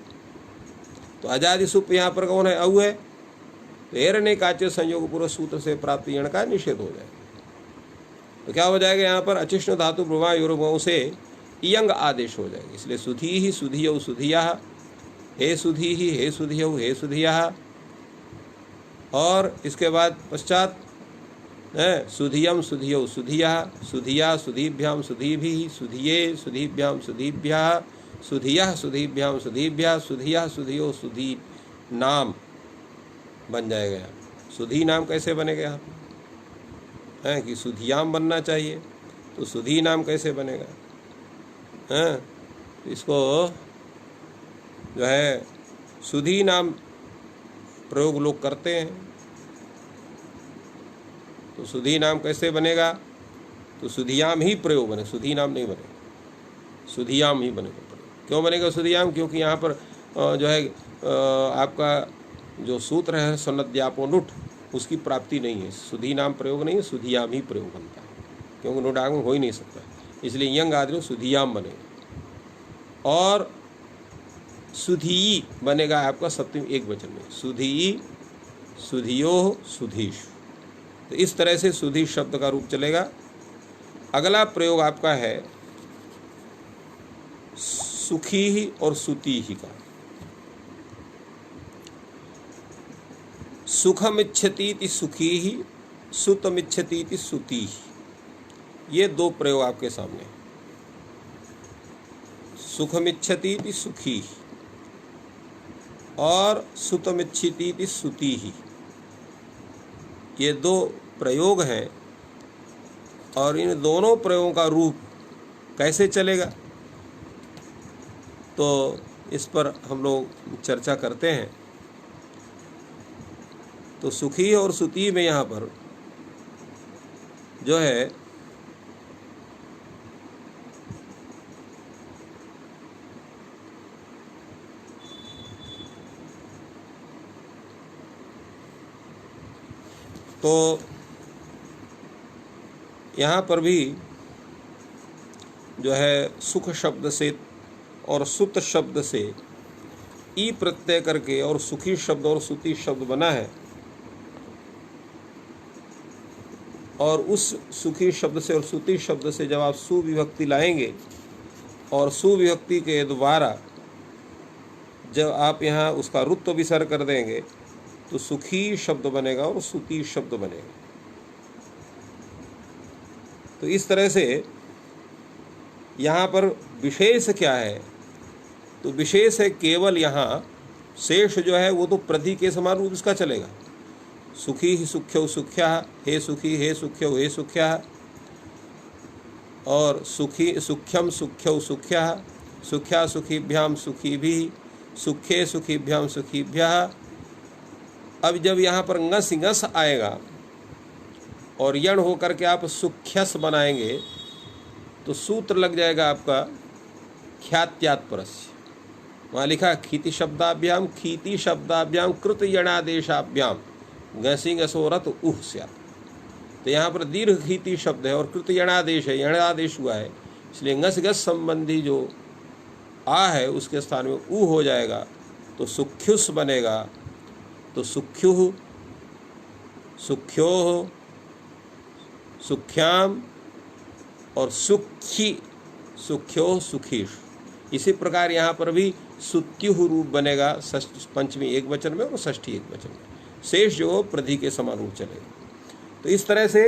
तो अजादि सुप यहाँ पर कौन है, औ है। तो एरने काचे संयोग पूर्व सूत्र से प्राप्त यण का निषेध हो जाएगा। तो क्या हो जाएगा, यहाँ पर अचिष्ण धातु ब्रुवा युर्भों से इयंग आदेश हो जाएगा। इसलिए सुधी ही सुधियौ सुधिया, हे सुधी ही हे सुधियौ हे सुधिया। और इसके बाद पश्चात सुधियम सुधियौ सुधिया, सुधिया सुधीभ्याम सुधीभि, सुधिये सुधीभ्याम सुधीभ्या, सुधिया सुधीभ्याम सुधीभ्या, सुधिया सुधियो सुधी नाम बन जाएगा। सुधी नाम कैसे बनेगा यहाँ है कि सुधियाम बनना चाहिए, तो सुधी नाम कैसे बनेगा हैं। इसको जो है सुधी नाम प्रयोग लोग करते हैं। तो सुधी नाम कैसे बनेगा, तो सुधियाम ही प्रयोग बने, सुधी नाम नहीं बनेगा, सुधियाम ही बनेगा। क्यों बनेगा सुधियाम, क्योंकि यहाँ पर जो है आपका जो सूत्र है सन्नद्यापो नुट, उसकी प्राप्ति नहीं है। सुधी नाम प्रयोग नहीं है, सुधियाम ही प्रयोग बनता है, क्योंकि नुडागम हो ही नहीं सकता। इसलिए यंग आदि सुधियाम बनेगा। और सुधी बनेगा आपका सप्तमी एक वचन में, सुधी सुधियो सुधीश। तो इस तरह से सुधी शब्द का रूप चलेगा। अगला प्रयोग आपका है सुखी ही और सुती ही का। सुखमिच्छतीति सुखी ही, सुतमिच्छतीति सुती ही। ये दो प्रयोग आपके सामने, सुखमिच्छतीति सुखी ही और सुतमिच्छतीति सुती ही। ये दो प्रयोग हैं, और इन दोनों प्रयोगों का रूप कैसे चलेगा, तो इस पर हम लोग चर्चा करते हैं। तो सुखी और सुती में यहाँ पर जो है तो यहाँ पर भी जो है सुख शब्द से और सुत शब्द से ई प्रत्यय करके और सुखी शब्द और सुती शब्द बना है। और उस सुखी शब्द से और सुती शब्द से जब आप सुविभक्ति लाएंगे और सुविभक्ति के द्वारा जब आप यहाँ उसका रुत्व विसर कर देंगे, तो सुखी शब्द बनेगा और सुती शब्द बनेगा। तो इस तरह से यहाँ पर विशेष क्या है, तो विशेष है केवल यहाँ शेष जो है वो तो प्रति के समान रूप इसका चलेगा। सुखी ही सुख्यौ सुख्या, हे सुखी हे सुख्यौ हे सुख्या, और सुखी सुख्यम सुख्यौ सुख्या, सुख्या सुखीभ्याम सुखीभि, सुखे सुखीभ्याम सुखीभ्या। अब जब यहाँ पर ngस ngस आएगा और यण होकर के आप सुख्यस बनाएंगे, तो सूत्र लग जाएगा आपका ख्यात्यात् परस्य। वहाँ लिखा खीति शब्दाभ्याम, खीति शब्दाभ्याम कृत यणादेशाभ्याम गसी गसोरत उह स्यात्। तो यहाँ पर दीर्घ खीति शब्द है और कृत यणादेश है, यणादेश हुआ है, इसलिए ngस गस संबंधी जो आ है उसके स्थान में ऊ हो जाएगा तो सुख्युस बनेगा। तो सुख्युः, सुख्योः, सुख्याम और सुखी, सुख्योः सुखीश। इसी प्रकार यहाँ पर भी सुत्युः रूप बनेगा पंचमी एक वचन में और षष्ठी एक वचन में, शेष जो प्रधि के समान रूप चलेगा। तो इस तरह से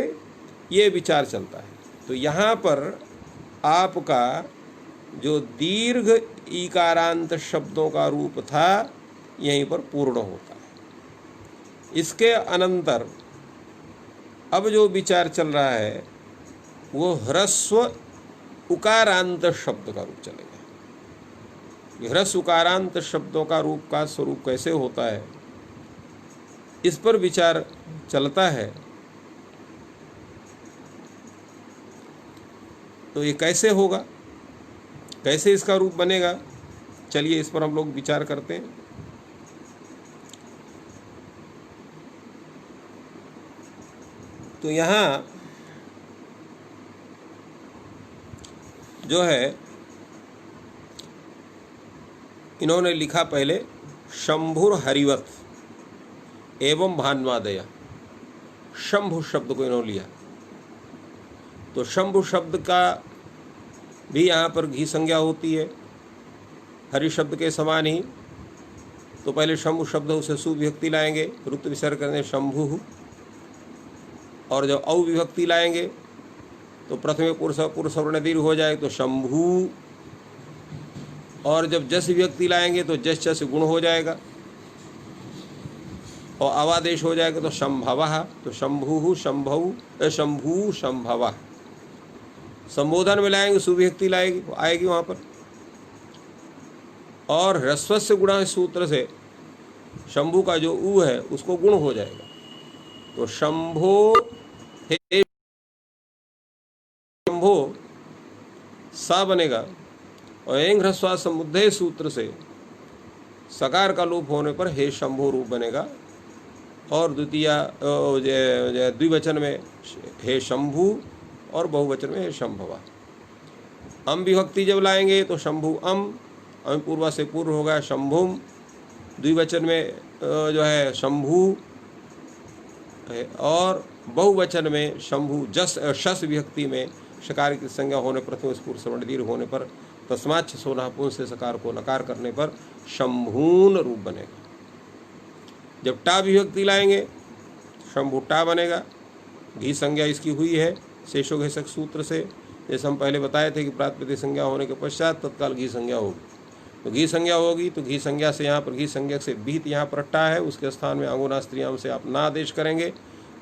ये विचार चलता है। तो यहाँ पर आपका जो दीर्घ ईकारांत शब्दों का रूप था यहीं पर पूर्ण होता है। इसके अनंतर अब जो विचार चल रहा है वो ह्रस्व उकारांत शब्द का रूप चलेगा। ह्रस्व उकारांत शब्दों का रूप का स्वरूप कैसे होता है इस पर विचार चलता है। तो ये कैसे होगा, कैसे इसका रूप बनेगा, चलिए इस पर हम लोग विचार करते हैं। तो यहाँ जो है इन्होंने लिखा पहले शंभुर हरिवत एवं भान्वादया, शंभु शब्द को इन्होंने लिया। तो शंभु शब्द का भी यहाँ पर घी संज्ञा होती है हरि शब्द के समान ही। तो पहले शंभु शब्द उसे सुविभक्ति लाएंगे, रुत विसर्ग करने शंभु, और जब औ विभक्ति लाएंगे तो प्रथमे पुरुष वर्ण दीर्घ हो जाए तो शंभु, और जब जस विभक्ति लाएंगे तो जस च से गुण हो जाएगा और अवादेश हो जाएगा तो शंभवः। तो शंभु शंभु शंभु शंभवः। संबोधन में लाएंगे सुविभक्ति लाएगी आएगी वहाँ पर, और ह्रस्व से गुणा सूत्र से शंभु का जो ऊ है उसको गुण हो जाएगा। तो शंभो हे शंभो सा बनेगा, और एंग ह्रस्वा समुद्धय सूत्र से सकार का लोप होने पर हे शंभो रूप बनेगा। और द्विवचन में हे शंभु और बहुवचन में हे शंभवा। अम विभक्ति जब लाएंगे तो शंभु अम पूर्वा से पूर्व होगा शंभुम, द्विवचन में जो है शंभु, और बहुवचन में शंभु जस शस विभक्ति में शकार की संज्ञा होने पर पुरुष वर्ण दीर्घ होने पर तस्माच्छ सोना पुंस से सकार को नकार करने पर शंभून रूप बनेगा। जब टा विभक्ति लाएंगे शंभु टा बनेगा, घी संज्ञा इसकी हुई है शेषोघेषक सूत्र से, जैसे हम पहले बताए थे कि प्रातिपदिक संज्ञा होने के पश्चात तत्काल घी संज्ञा होगी। तो घी संज्ञा होगी तो घी संज्ञा से यहाँ पर घी संज्ञा से बीत यहाँ पर टा है, उसके स्थान में अंगुना स्त्रियाम से आप ना आदेश करेंगे,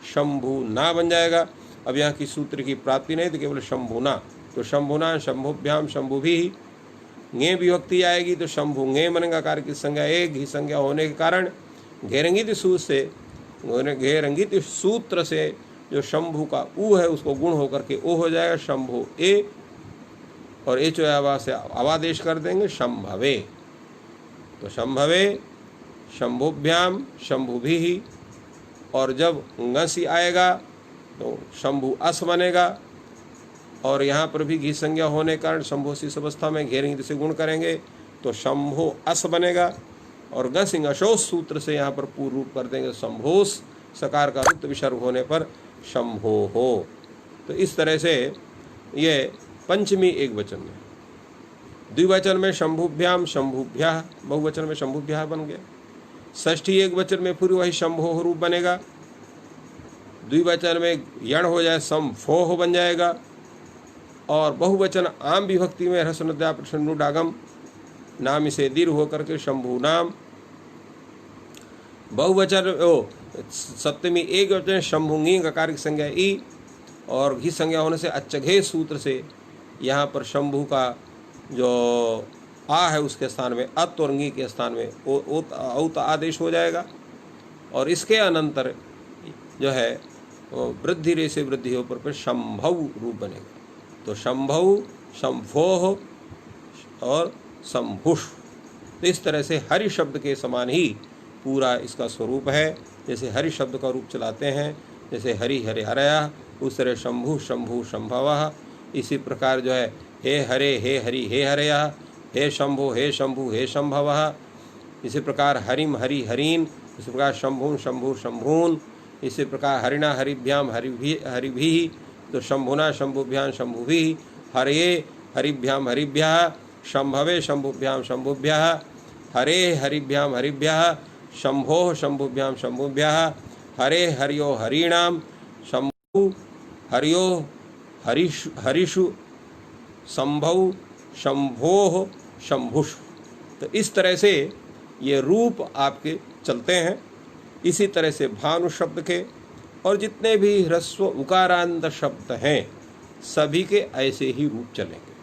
शंभु ना बन जाएगा। अब यहाँ की सूत्र की प्राप्ति नहीं तो केवल शंभुना। तो शंभुना शंभुभ्याम शंभु भी ङे विभक्ति आएगी तो शंभु ङे बनेगा, कार्य की संज्ञा एक घी संज्ञा होने के कारण घेरंगित सूत्र से जो शंभु का ऊ है उसको गुण होकर के ओ हो जाएगा शंभु ए, और ए चोयावा से अवादेश कर देंगे शंभवे। तो शंभवे शंभुभ्याम शंभु भी, और जब ngसी आएगा तो शंभु अस बनेगा, और यहाँ पर भी घी संज्ञा होने के कारण शंभु सी अवस्था में घेरेंगे से गुण करेंगे तो शंभो अस बनेगा, और गसिंग अशोस सूत्र से यहाँ पर पूर्व रूप कर देंगे शंभोस, सकार का रुक्त विसर्ग होने पर शंभो हो। तो इस तरह से ये पंचमी एक वचन में, द्विवचन में शंभुभ्याम शंभुभ्या, बहुवचन में शंभुभ्या बन गया। षष्ठी एक वचन में पूर्व वही शंभो रूप बनेगा, द्विवचन में यण हो जाए संफोह बन जाएगा, और बहुवचन आम विभक्ति में ह्रस्वनुडागम नाम इसे दीर्घ होकर के शंभु नाम, बहुवचन सप्तमी एक वचन शंभुंगी ककार की संज्ञा ई, और घी संज्ञा होने से अच्छघे सूत्र से यहाँ पर शंभु का जो आ है उसके स्थान में अत और अंगी के स्थान में औत आदेश हो जाएगा, और इसके अनंतर जो है वृद्धि रे से वृद्धि हो पर शंभव रूप बनेगा। तो शंभव शंभोह और शंभुष। तो इस तरह से हरि शब्द के समान ही पूरा इसका स्वरूप है। जैसे हरि शब्द का रूप चलाते हैं, जैसे हरि हरे हरया, उस तरह शंभु शंभु शंभवः। इसी प्रकार जो है हे हरे हे हरि हे हरया, हे शंभो हे शंभु हे शंभवः। इसी प्रकार हरिम हरि हरीन, इसी प्रकार शंभुन शंभु शंभून, इसी प्रकार हरिणा हरिभ्याम हरिभिः, तो शंभुना शंभुभ्याम शंभुभिः, हरये हरिभ्याम हरिभ्यः, शंभवे शंभुभ्याम शंभुभ्यः, हरे हरिभ्याम हरिभ्यः, शंभोः शंभुभ्याम शंभुभ्यः, हरे हरियो हरीणाम, शंभु हरियो हरिषु, शंभौ शंभोः शंभुषु। तो इस तरह से ये रूप आपके चलते हैं। इसी तरह से भानु शब्द के और जितने भी ह्रस्व उकारांत शब्द हैं सभी के ऐसे ही रूप चलेंगे,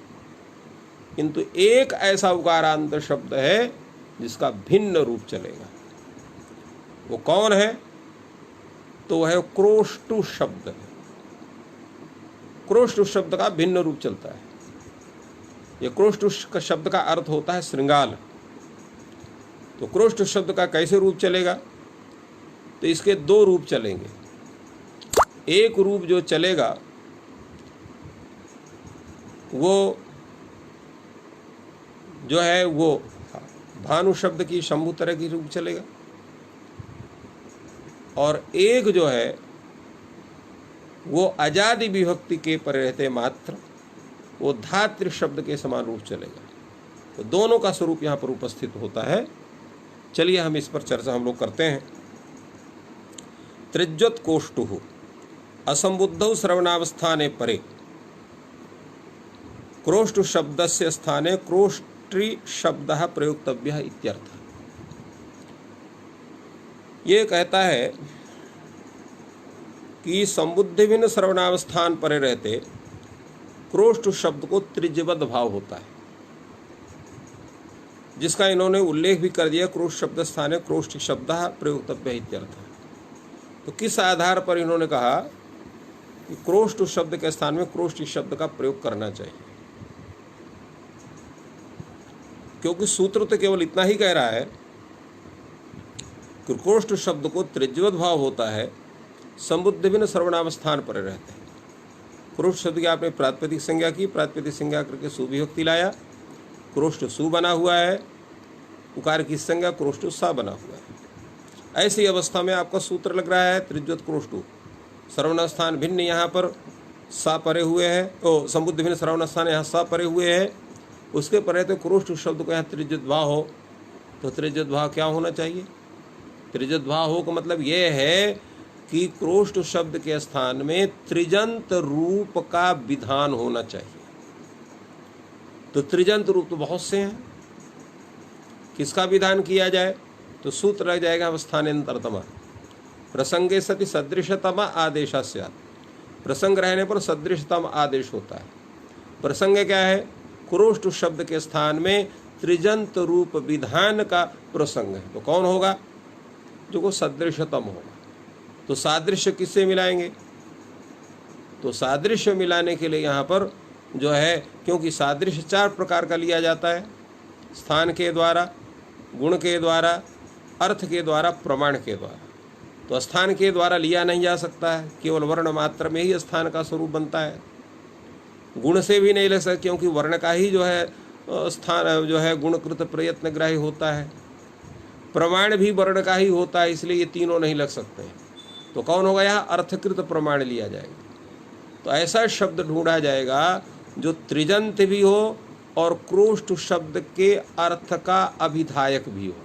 किंतु एक ऐसा उकारांत शब्द है जिसका भिन्न रूप चलेगा। वो कौन है? तो वह है क्रोष्टु शब्द है। क्रोष्टु शब्द का भिन्न रूप चलता है। ये क्रोष्टु शब्द का अर्थ होता है श्रृंगाल। तो क्रोष्टु शब्द का कैसे रूप चलेगा? तो इसके दो रूप चलेंगे। एक रूप जो चलेगा वो जो है वो भानु शब्द की शंभु तरह की रूप चलेगा, और एक जो है वो अजादि विभक्ति के पर रहते मात्र वो धातृ शब्द के समान रूप चलेगा। तो दोनों का स्वरूप यहाँ पर उपस्थित होता है। चलिए हम इस पर चर्चा हम लोग करते हैं। त्रिज्वत कोष्टुः असंबुद्धौ श्रवणावस्थाने परे क्रोष्टु शब्दस्य स्थाने क्रोष्ट्री शब्दः प्रयोक्तव्यः इत्यर्थः। ये कहता है कि संबुद्धिभिन्न श्रवणावस्थान परे रहते क्रोष्टु शब्द को त्रिज्यवद भाव होता है, जिसका इन्होंने उल्लेख भी कर दिया। क्रोष्ट शब्द स्थाने क्रोष्ट शब्दः प्रयोक्तव्यः इत्यर्थः। तो किस आधार पर इन्होंने कहा कि क्रोष्ट शब्द के स्थान में क्रोष्ट शब्द का प्रयोग करना चाहिए? क्योंकि सूत्र तो केवल इतना ही कह रहा है कि क्रोष्ट शब्द को त्रिज्यवद भाव होता है, संबुद्धिभिन्न सर्वनावस्थान पर रहते हैं। क्रोष्ट शब्द की आपने प्रातिपदिक संज्ञा की, प्रातिपदिक संज्ञा करके सुविभक्ति लाया, क्रोष्ट सु बना हुआ है, उकार की संज्ञा क्रोष्ट सा बना हुआ है। ऐसी अवस्था में आपका सूत्र लग रहा है त्रिज्वत क्रोष्टु। सर्वनास्थान भिन्न यहाँ पर सा परे हुए है, ओ संबुद्ध भिन्न सर्वनास्थान यहाँ सा परे हुए है, उसके परे तो क्रोष्ट शब्द को यहाँ त्रिज्वत भाव हो, तो त्रिज्वत भाव क्या होना चाहिए? त्रिज्वत भाव हो का मतलब ये है कि क्रोष्ट शब्द के स्थान में त्रिजंत रूप का विधान होना चाहिए। तो त्रिजंत रूप तो बहुत से हैं, किसका विधान किया जाए? तो सूत्र लग जाएगा स्थानांतरतम प्रसंगे सति सदृशतम आदेश स्यात्। प्रसंग रहने पर सदृशतम आदेश होता है। प्रसंग क्या है? क्रोष्ट शब्द के स्थान में त्रिजंत रूप विधान का प्रसंग है। तो कौन होगा? जो को सदृशतम होगा। तो सादृश्य किससे मिलाएंगे? तो सादृश्य मिलाने के लिए यहाँ पर जो है, क्योंकि सादृश्य चार प्रकार का लिया जाता है, स्थान के द्वारा, गुण के द्वारा, अर्थ के द्वारा, प्रमाण के द्वारा। तो स्थान के द्वारा लिया नहीं जा सकता है, केवल वर्ण मात्र में ही स्थान का स्वरूप बनता है। गुण से भी नहीं ले सकते, क्योंकि वर्ण का ही जो है स्थान जो है गुणकृत प्रयत्न ग्राही होता है। प्रमाण भी वर्ण का ही होता है, इसलिए ये तीनों नहीं लग सकते। तो कौन होगा? यहाँ अर्थकृत प्रमाण लिया जाएगा। तो ऐसा शब्द ढूंढा जाएगा जो त्रिजंत भी हो और क्रोष्ट शब्द के अर्थ का अभिधायक भी हो।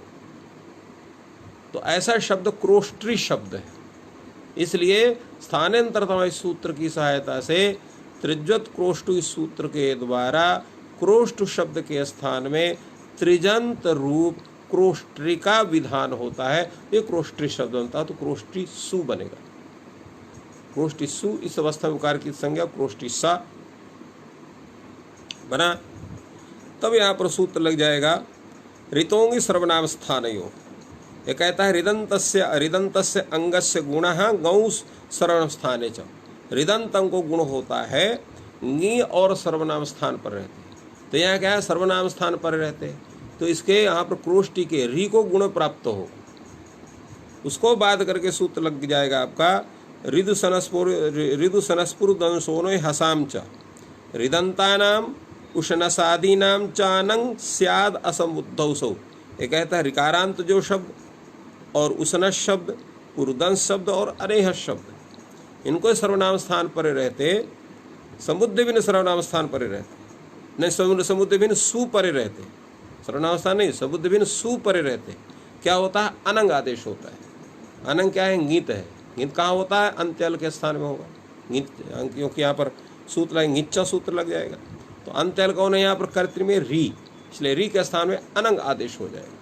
तो ऐसा शब्द क्रोष्ट्री शब्द है। इसलिए स्थानांतरतम इस सूत्र की सहायता से त्रिज्वत क्रोष्टु इस सूत्र के द्वारा क्रोष्ट शब्द के स्थान में त्रिजंत रूप क्रोष्ट्री का विधान होता है। ये क्रोष्ट्री शब्द बनता है, तो क्रोष्टी सु बनेगा। क्रोष्टी सु इस अवस्था में उकार की संज्ञा क्रोष्टी सा बना। तब यहाँ पर सूत्र लग जाएगा ऋतोंगी सर्वनावस्थानयो। ये कहता है ऋदंतस्य अंगस्य गुणः गौ सर्वनावस्थाने च। ऋदंत अंग को गुण होता है ङी और सर्वनाम स्थान पर रहते हैं। तो यहाँ क्या है? सर्वनाम स्थान पर रहते हैं। तो इसके यहाँ पर क्रोष्टी के री को गुण प्राप्त हो, उसको बाध करके सूत्र लग जाएगा आपका ऋदु सनस्पुर दंसोनो हसाम च ऋदंतानाम उष्णसादीनाम चानंग स्याद असमुद्धौसौ। ये कहता है ऋकारांत जो शब्द और उष्ण शब्द, उर्दंश शब्द और अनेह शब्द, इनको सर्वनाम स्थान पर रहते, समुद्र बिन सर्वनाम स्थान पर रहते, नहीं समुद्र बिन सु परे रहते, सर्वनाम स्थान नहीं, समुद्र बिन सु परे रहते। क्या होता है? अनंग आदेश होता है। अनंग क्या है? गीत है। गीत कहाँ होता है? अंत्यल के स्थान में होगा गीत, क्योंकि यहाँ पर सूत्र लगे, गीचा सूत्र लग जाएगा। तो अंत्यल कौन है यहाँ पर? कर्तृ में री, इसलिए री के स्थान में अनंग आदेश हो जाएगा।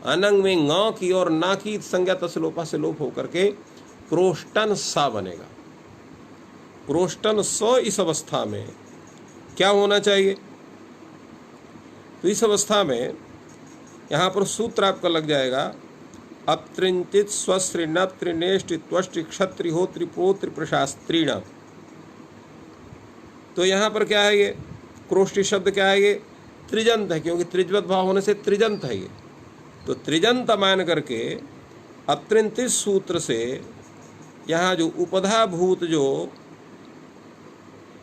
अनंग में ङ की और ना की संज्ञा तसलोपा से लोप होकर के क्रोष्टन सा बनेगा। क्रोष्टन स इस अवस्था में क्या होना चाहिए? तो इस अवस्था में यहाँ पर सूत्र आपका लग जाएगा अत्रिंचित स्वश्रीण त्रिनेष्टि त्वष्टि क्षत्रि हो त्रिपोत्रि प्रशास्त्रीण। तो यहाँ पर क्या है? ये क्रोष्टि शब्द क्या है? ये त्रिजंत है, क्योंकि त्रिज्वत भाव होने से त्रिजंत है ये। तो त्रिजंत मान करके अत्रिंचित सूत्र से यहाँ जो उपधा भूत जो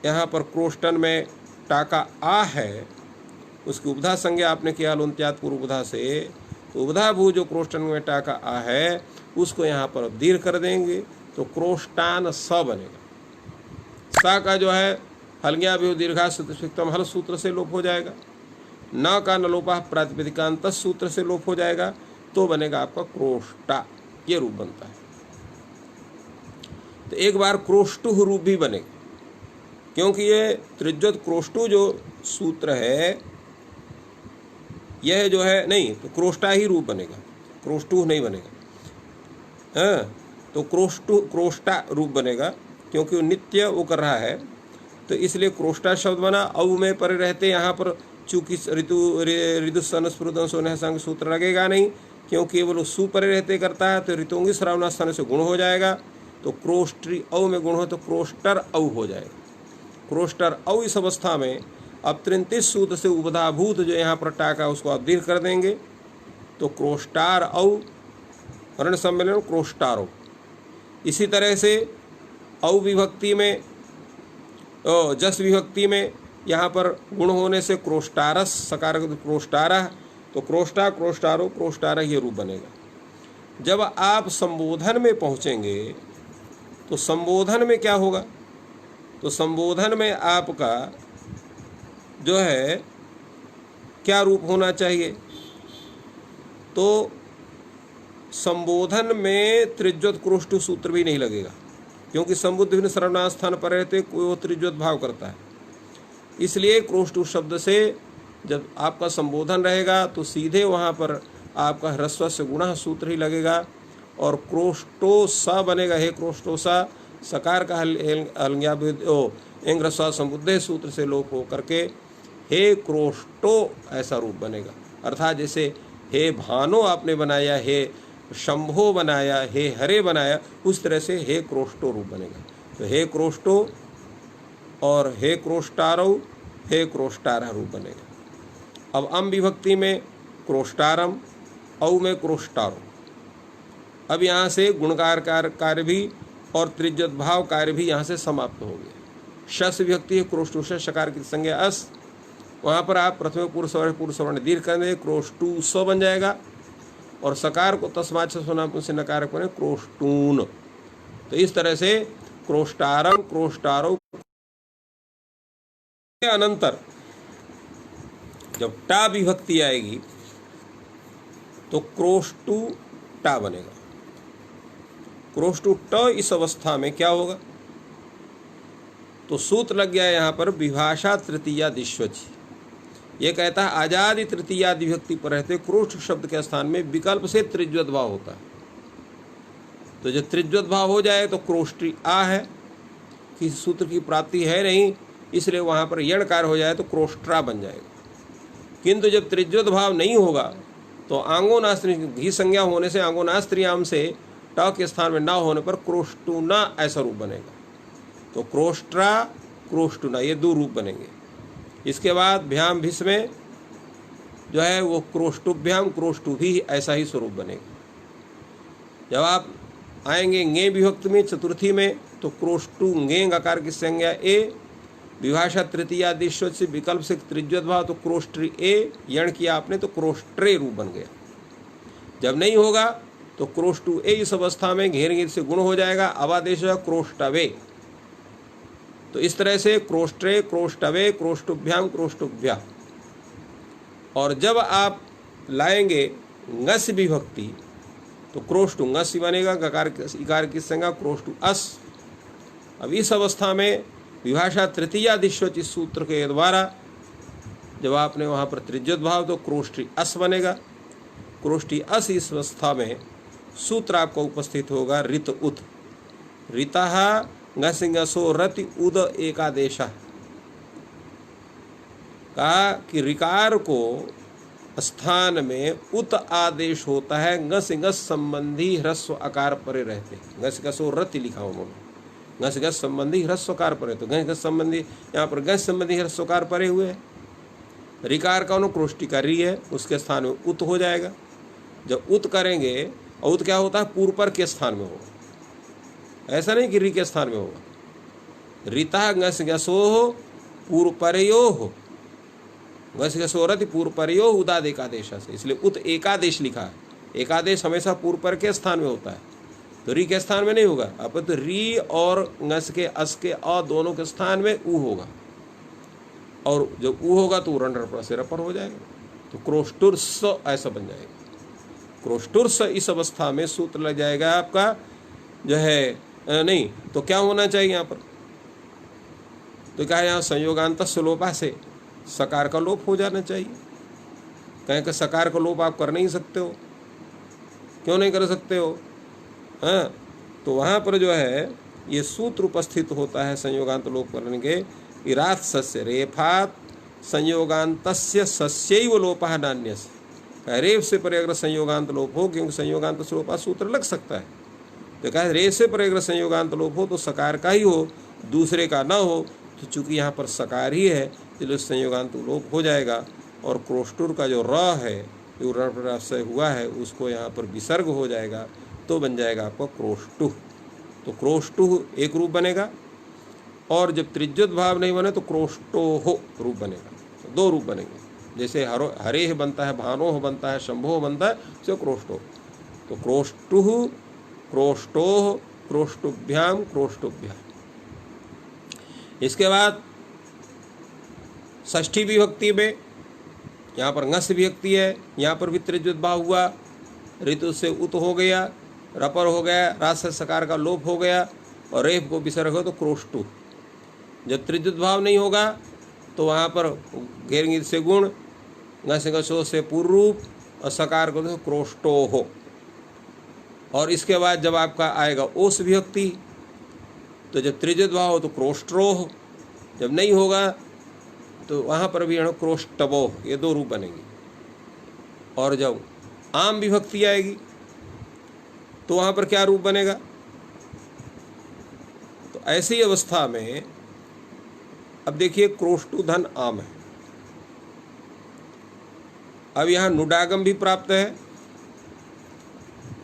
यहाँ पर क्रोष्टन में टाका आ है, उसकी उपधा संज्ञा आपने किया लोन्त्यात पूर्व उपधा से, तो उपधा भू जो क्रोष्टन में टाका आ है उसको यहाँ पर दीर्घ कर देंगे तो क्रोष्टान स बनेगा। सा का जो है हलज्ञा भी दीर्घा सूत्रम हल सूत्र से लोप हो जाएगा। न का नलोपा प्रातिपदिकांत सूत्र से लोप हो जाएगा, तो बनेगा आपका क्रोष्टा, ये रूप बनता है। तो एक बार क्रोष्टु रूप भी बनेगा, क्योंकि ये त्रिज्वत क्रोष्टु जो सूत्र है यह जो है नहीं, तो क्रोष्टा ही रूप बनेगा, क्रोष्टु नहीं बनेगा। हाँ, तो क्रोष्टा रूप बनेगा, क्योंकि वो नित्य वो कर रहा है, तो इसलिए क्रोष्टा शब्द बना। औ में परे रहते यहाँ पर चूंकि ऋतु सन स्फुरदन सोने संग सूत्र लगेगा नहीं, क्योंकि वो सु परे रहते करता है, तो ऋतुंगी श्रावना स्थान से गुण हो जाएगा। तो क्रोष्टि औ में गुण हो तो क्रोष्टर औ हो जाएगा। क्रोष्टर औ इस अवस्था में अब 33 सूत्र से उपधाभूत जो यहाँ पर टाका उसको आप दीर्घ कर देंगे, तो क्रोष्टार औ वर्ण सम्मेलन क्रोष्टारो। इसी तरह से औ विभक्ति में जस विभक्ति में यहाँ पर गुण होने से क्रोष्टारस सकार क्रोष्टारा, तो क्रोष्टा क्रोष्टारो क्रोष्टारा ये रूप बनेगा। जब आप संबोधन में पहुँचेंगे तो संबोधन में क्या होगा? तो संबोधन में आपका जो है क्या रूप होना चाहिए? तो संबोधन में त्रिज्वत क्रोष्टु सूत्र भी नहीं लगेगा, क्योंकि संबुद्ध भिन्न सर्वनाम स्थान पर रहते कोई वो त्रिज्वत भाव करता है। इसलिए क्रोष्टु शब्द से जब आपका संबोधन रहेगा तो सीधे वहाँ पर आपका ह्रस्व से गुणः सूत्र ही लगेगा और क्रोष्टो सा बनेगा। हे क्रोष्टो सा, सकार का एंग्रस्वा संबुद्धे सूत्र से लोप हो करके हे क्रोष्टो ऐसा रूप बनेगा। अर्थात जैसे हे भानो आपने बनाया, हे शंभो बनाया, हे हरे बनाया, उस तरह से हे क्रोष्टो रूप बनेगा। तो हे क्रोष्टो और हे क्रोष्टारो, हे क्रोष्टारा रूप बनेगा। अब अम विभक्ति में क्रोष्टारम, औ में क्रोष्टारो। अब यहाँ से गुणकार कार्य भी और त्रिज्वत भाव कार्य भी यहाँ से समाप्त हो गया। शस विभक्ति है क्रोष्टु से शकार की संज्ञा अस, वहाँ पर आप प्रथम पूर्व सवर्ण दीर्घ कर दें, क्रोष्टु स बन जाएगा और सकार को तस्मात् सोनापुन से नकार बने क्रोष्टून। तो इस तरह से क्रोष्टारम क्रोष्टारो के अनंतर जब टा विभक्ति आएगी तो क्रोष्टु टा बनेगा। क्रोष्टु ट इस अवस्था में क्या होगा? तो सूत्र लग गया यहाँ पर विभाषा तृतीया दिश्वची। ये कहता है आजादी तृतीया विभक्ति पर रहते क्रोष्ट शब्द के स्थान में विकल्प से त्रिज्वत भाव होता है। तो जब त्रिज्वत भाव हो जाए तो क्रोष्टि आ है, किसी सूत्र की प्राप्ति है नहीं, इसलिए वहाँ पर यणकार हो जाए तो क्रोष्ट्रा बन जाएगा। किंतु जब त्रिज्वत भाव नहीं होगा तो आंगोनास्त्री घी संज्ञा होने से आंगोनास्त्रियाम से ट के स्थान में ना होने पर क्रोष्टुना ऐसा रूप बनेगा। तो क्रोष्ट्रा क्रोष्टुना ये दो रूप बनेंगे। इसके बाद भ्याम भिस में जो है वो क्रोष्टुभ्याम क्रोष्टु भी ऐसा ही स्वरूप बनेगा। जब आप आएंगे ङे विभक्ति में चतुर्थी में तो क्रोष्टु ङेंग आकार की संज्ञा ए विभाषा तृतीया दिश्व से विकल्प से त्रिज्वत भाव, तो क्रोष्ट्री ए यण किया आपने तो क्रोष्ट्रे रूप बन गया। जब नहीं होगा तो क्रोष्टु ए इस अवस्था में घेर घेर से गुण हो जाएगा, अवादेश क्रोष्टवे। तो इस तरह से क्रोष्ट्रे, क्रोष्टवे, क्रोष्टुभ्याम, क्रोष्टुभ्या। और जब आप लाएंगे ngस विभक्ति तो क्रोष्टु ngस ही बनेगा, गकार इकार की संज्ञा क्रोष्टु अस। अब इस अवस्था में विभाषा तृतीया दिश्वच इस सूत्र के द्वारा जब आपने वहाँ पर त्रिज्वत भाव तो क्रोष्टी अस बनेगा। क्रोष्टी अस इस अवस्था में सूत्र आपको उपस्थित होगा ऋत उत। ऋतः ngसो रति उद एकादेश। कहा कि ऋकार को स्थान में उत आदेश होता है, ngस ngस संबंधी ह्रस्व आकार परे रहते। ngस ngसो रति लिखा उन्होंने, ngस ngस संबंधी ह्रस्वकार परे, तो ngस ngस संबंधी यहाँ पर ngस संबंधी ह्रस्वकार परे हुए। ऋकार का क्रोष्टी का री है, उसके स्थान में उत हो जाएगा। जब उत करेंगे, और उत क्या होता है, पूर्व पर के स्थान में होगा, ऐसा नहीं कि री के स्थान में होगा। ऋता ngस ngसो पूर्व परयो, ngस ngसो रति पूर्व परयो उदाद एकादेश से, इसलिए उत एकादेश लिखा है। एकादेश हमेशा पूर्व पर के स्थान में होता है, तो री के स्थान में नहीं होगा। अब तो री और ngस के अस के अ दोनों के स्थान में उ होगा, और जब उ होगा तो रंडर से रपर हो जाएगा, तो क्रोष्टुर्स ऐसा बन जाएगा। क्रोष्टुर्स इस अवस्था में सूत्र लग जाएगा आपका जो है नहीं तो क्या होना चाहिए यहाँ पर, तो क्या यहाँ संयोगांत लोपा से सकार का लोप हो जाना चाहिए। कहें कि सकार का लोप आप कर नहीं सकते हो, क्यों नहीं कर सकते हो? हाँ, तो वहाँ पर जो है ये सूत्र उपस्थित होता है संयोगांत लोप करने के। इरात सस्य रेफात संयोगांतस्य सस्यैव लोपः नान्यस्य। रेफ से परे अगर संयोगांत लोप हो, क्योंकि संयोगांत से लोपा सूत्र लग सकता है, तो कहा रे से परे अगर संयोगांत लोप हो तो सकार का ही हो, दूसरे का ना हो। तो चूंकि यहाँ पर सकार ही है इसलिए संयोगांत लोप हो जाएगा। और क्रोष्टुर का जो र है जो रण से हुआ है उसको यहाँ पर विसर्ग हो जाएगा, तो बन जाएगा आपका क्रोष्टु। तो क्रोष्टु एक रूप बनेगा, और जब त्रिज्वत भाव नहीं बने तो क्रोष्टोह रूप बनेगा। तो दो रूप बनेंगे, जैसे हरेह बनता है, भानोह बनता है, शंभोह बनता है, सो क्रोष्टो। तो क्रोष्टुः, क्रोष्टोह, क्रोष्टुभ्याम, क्रोष्टुभ्या। इसके बाद षष्ठी विभक्ति में यहाँ पर ngस विभक्ति है, यहाँ पर भी त्रिज्वत भाव हुआ, ऋतु से उत हो गया, रपर हो गया, रास से सकार का लोप हो गया, और रेफ को विसर्ग हो तो क्रोष्टु। जब त्रिज्वत भाव नहीं होगा तो वहाँ पर घेर से गुण, ngस ngसो से पूर्व रूप, और सकार को तो क्रोष्टो हो। और इसके बाद जब आपका आएगा ओस विभक्ति, तो जब त्रिज्वत भाव हो तो क्रोष्ट्रोह, जब नहीं होगा तो वहाँ पर भी क्रोष्टवोह, ये दो रूप बनेंगे। और जब आम विभक्ति आएगी तो वहाँ पर क्या रूप बनेगा, तो ऐसी अवस्था में अब देखिए क्रोष्टु धन आम है। अब यहाँ नुडागम भी प्राप्त है,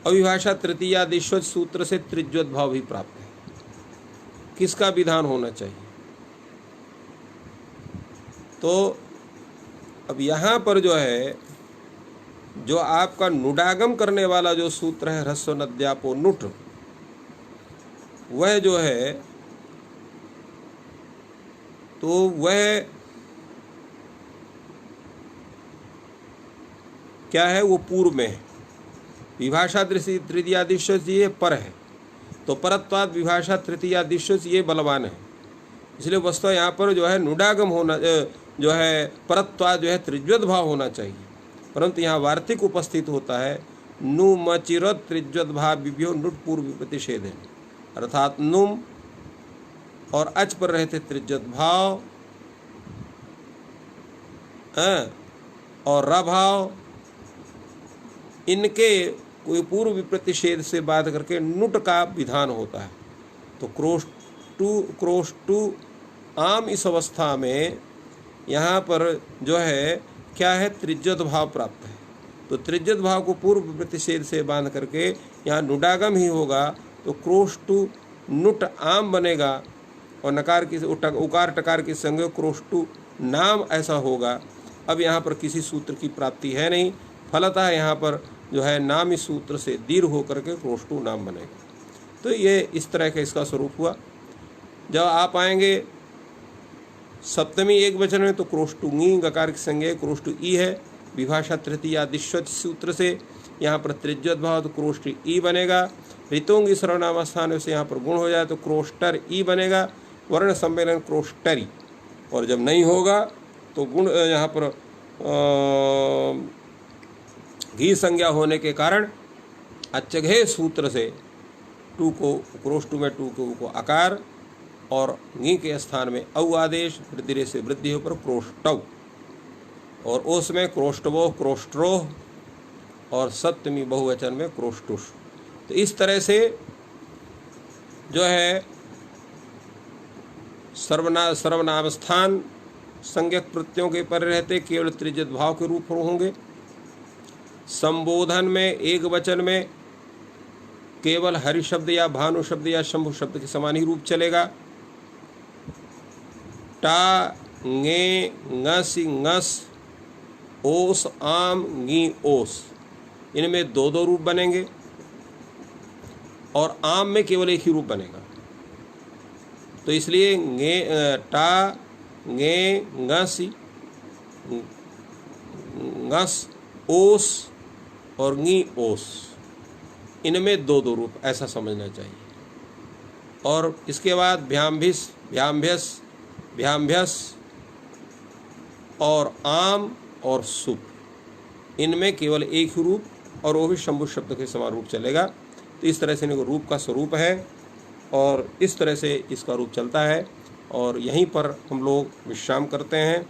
अविभाषा तृतीया दिश्वज सूत्र से त्रिज्वत भाव भी प्राप्त है। किसका विधान होना चाहिए? तो अब यहाँ पर जो है जो आपका नुडागम करने वाला जो सूत्र है ह्रस्व नद्यापो नुट, वह जो है तो वह क्या है, वो पूर्व में है। विभाषा तृतीया दिश्वज ये पर है, तो परत्वाद विभाषा तृतीया दिश्वज ये बलवान है। इसलिए वस्तु यहाँ पर जो है नुडागम होना जो है परत्वाद जो है त्रिज्वत भाव होना चाहिए, परंतु यहाँ वार्तिक उपस्थित होता है नु मचिर त्रिज्वत भाव विभ्यो नुट पूर्व प्रतिषेध है, अर्थात नुम और अच पर रहते त्रिज्वत भाव और र भाव, इनके कोई पूर्व प्रतिषेध से बाध करके नुट का विधान होता है। तो क्रोष्टु आम इस अवस्था में यहाँ पर जो है क्या है, त्रिज्वत भाव प्राप्त है। तो त्रिज्वत भाव को पूर्व प्रतिषेध से बांध करके यहाँ नुडागम ही होगा, तो क्रोष्टु नुट आम बनेगा। और नकार की उकार टकार की संयोग क्रोष्टु नाम ऐसा होगा। अब यहाँ पर किसी सूत्र की प्राप्ति है नहीं, फलतः यहाँ पर जो है नाम इस सूत्र से दीर्घ होकर के क्रोष्टु नाम बनेगा। तो ये इस तरह का इसका स्वरूप हुआ। जब आप आएंगे सप्तमी एक वचन में तो क्रोष्टु ङी गकार की संज्ञा क्रोष्टु ई है। विभाषा तृतीया दिश्वत सूत्र से यहाँ पर त्रिज्योत भाव तो क्रोष्ट ई बनेगा। ऋतोंगी सर्वनामास्थान से यहाँ पर गुण हो जाए तो क्रोष्टर ई बनेगा। वर्ण सम्मेलन क्रोष्टरी, और जब नहीं होगा तो गुण यहाँ पर घी संज्ञा होने के कारण अच्छघे सूत्र से टू को क्रोष्टु में टू को आकार और ङी के स्थान में औ आदेश, वृद्धि से वृद्धि हो पर क्रोष्टव, और ओस में क्रोष्टवोह क्रोष्ट्रोह, और सप्तमी बहुवचन में क्रोष्टुष। तो इस तरह से जो है सर्वनाम स्थान संज्ञक प्रत्ययों के पर रहते केवल त्रिज्यत भाव के रूप होंगे। संबोधन में एक वचन में केवल हरि शब्द या भानु शब्द या शंभु शब्द के समान ही रूप चलेगा। टा ङे ङसी ङस ओस आम ङी ओस, इनमें दो दो रूप बनेंगे और आम में केवल एक ही रूप बनेगा। तो इसलिए टा ङे ङसी ङस ओस और ङी ओस, इनमें दो दो रूप ऐसा समझना चाहिए। और इसके बाद भ्याम्भिस भ्याम्भ्यस भ्याम्भ्यस और आम और सुप, इनमें केवल एक ही रूप और वो भी शंभु शब्द के समान रूप चलेगा। तो इस तरह से इनको रूप का स्वरूप है और इस तरह से इसका रूप चलता है। और यहीं पर हम लोग विश्राम करते हैं।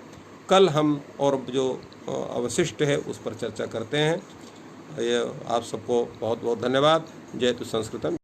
कल हम और जो अवशिष्ट है उस पर चर्चा करते हैं। ये आप सबको बहुत बहुत धन्यवाद। जय तु संस्कृतम।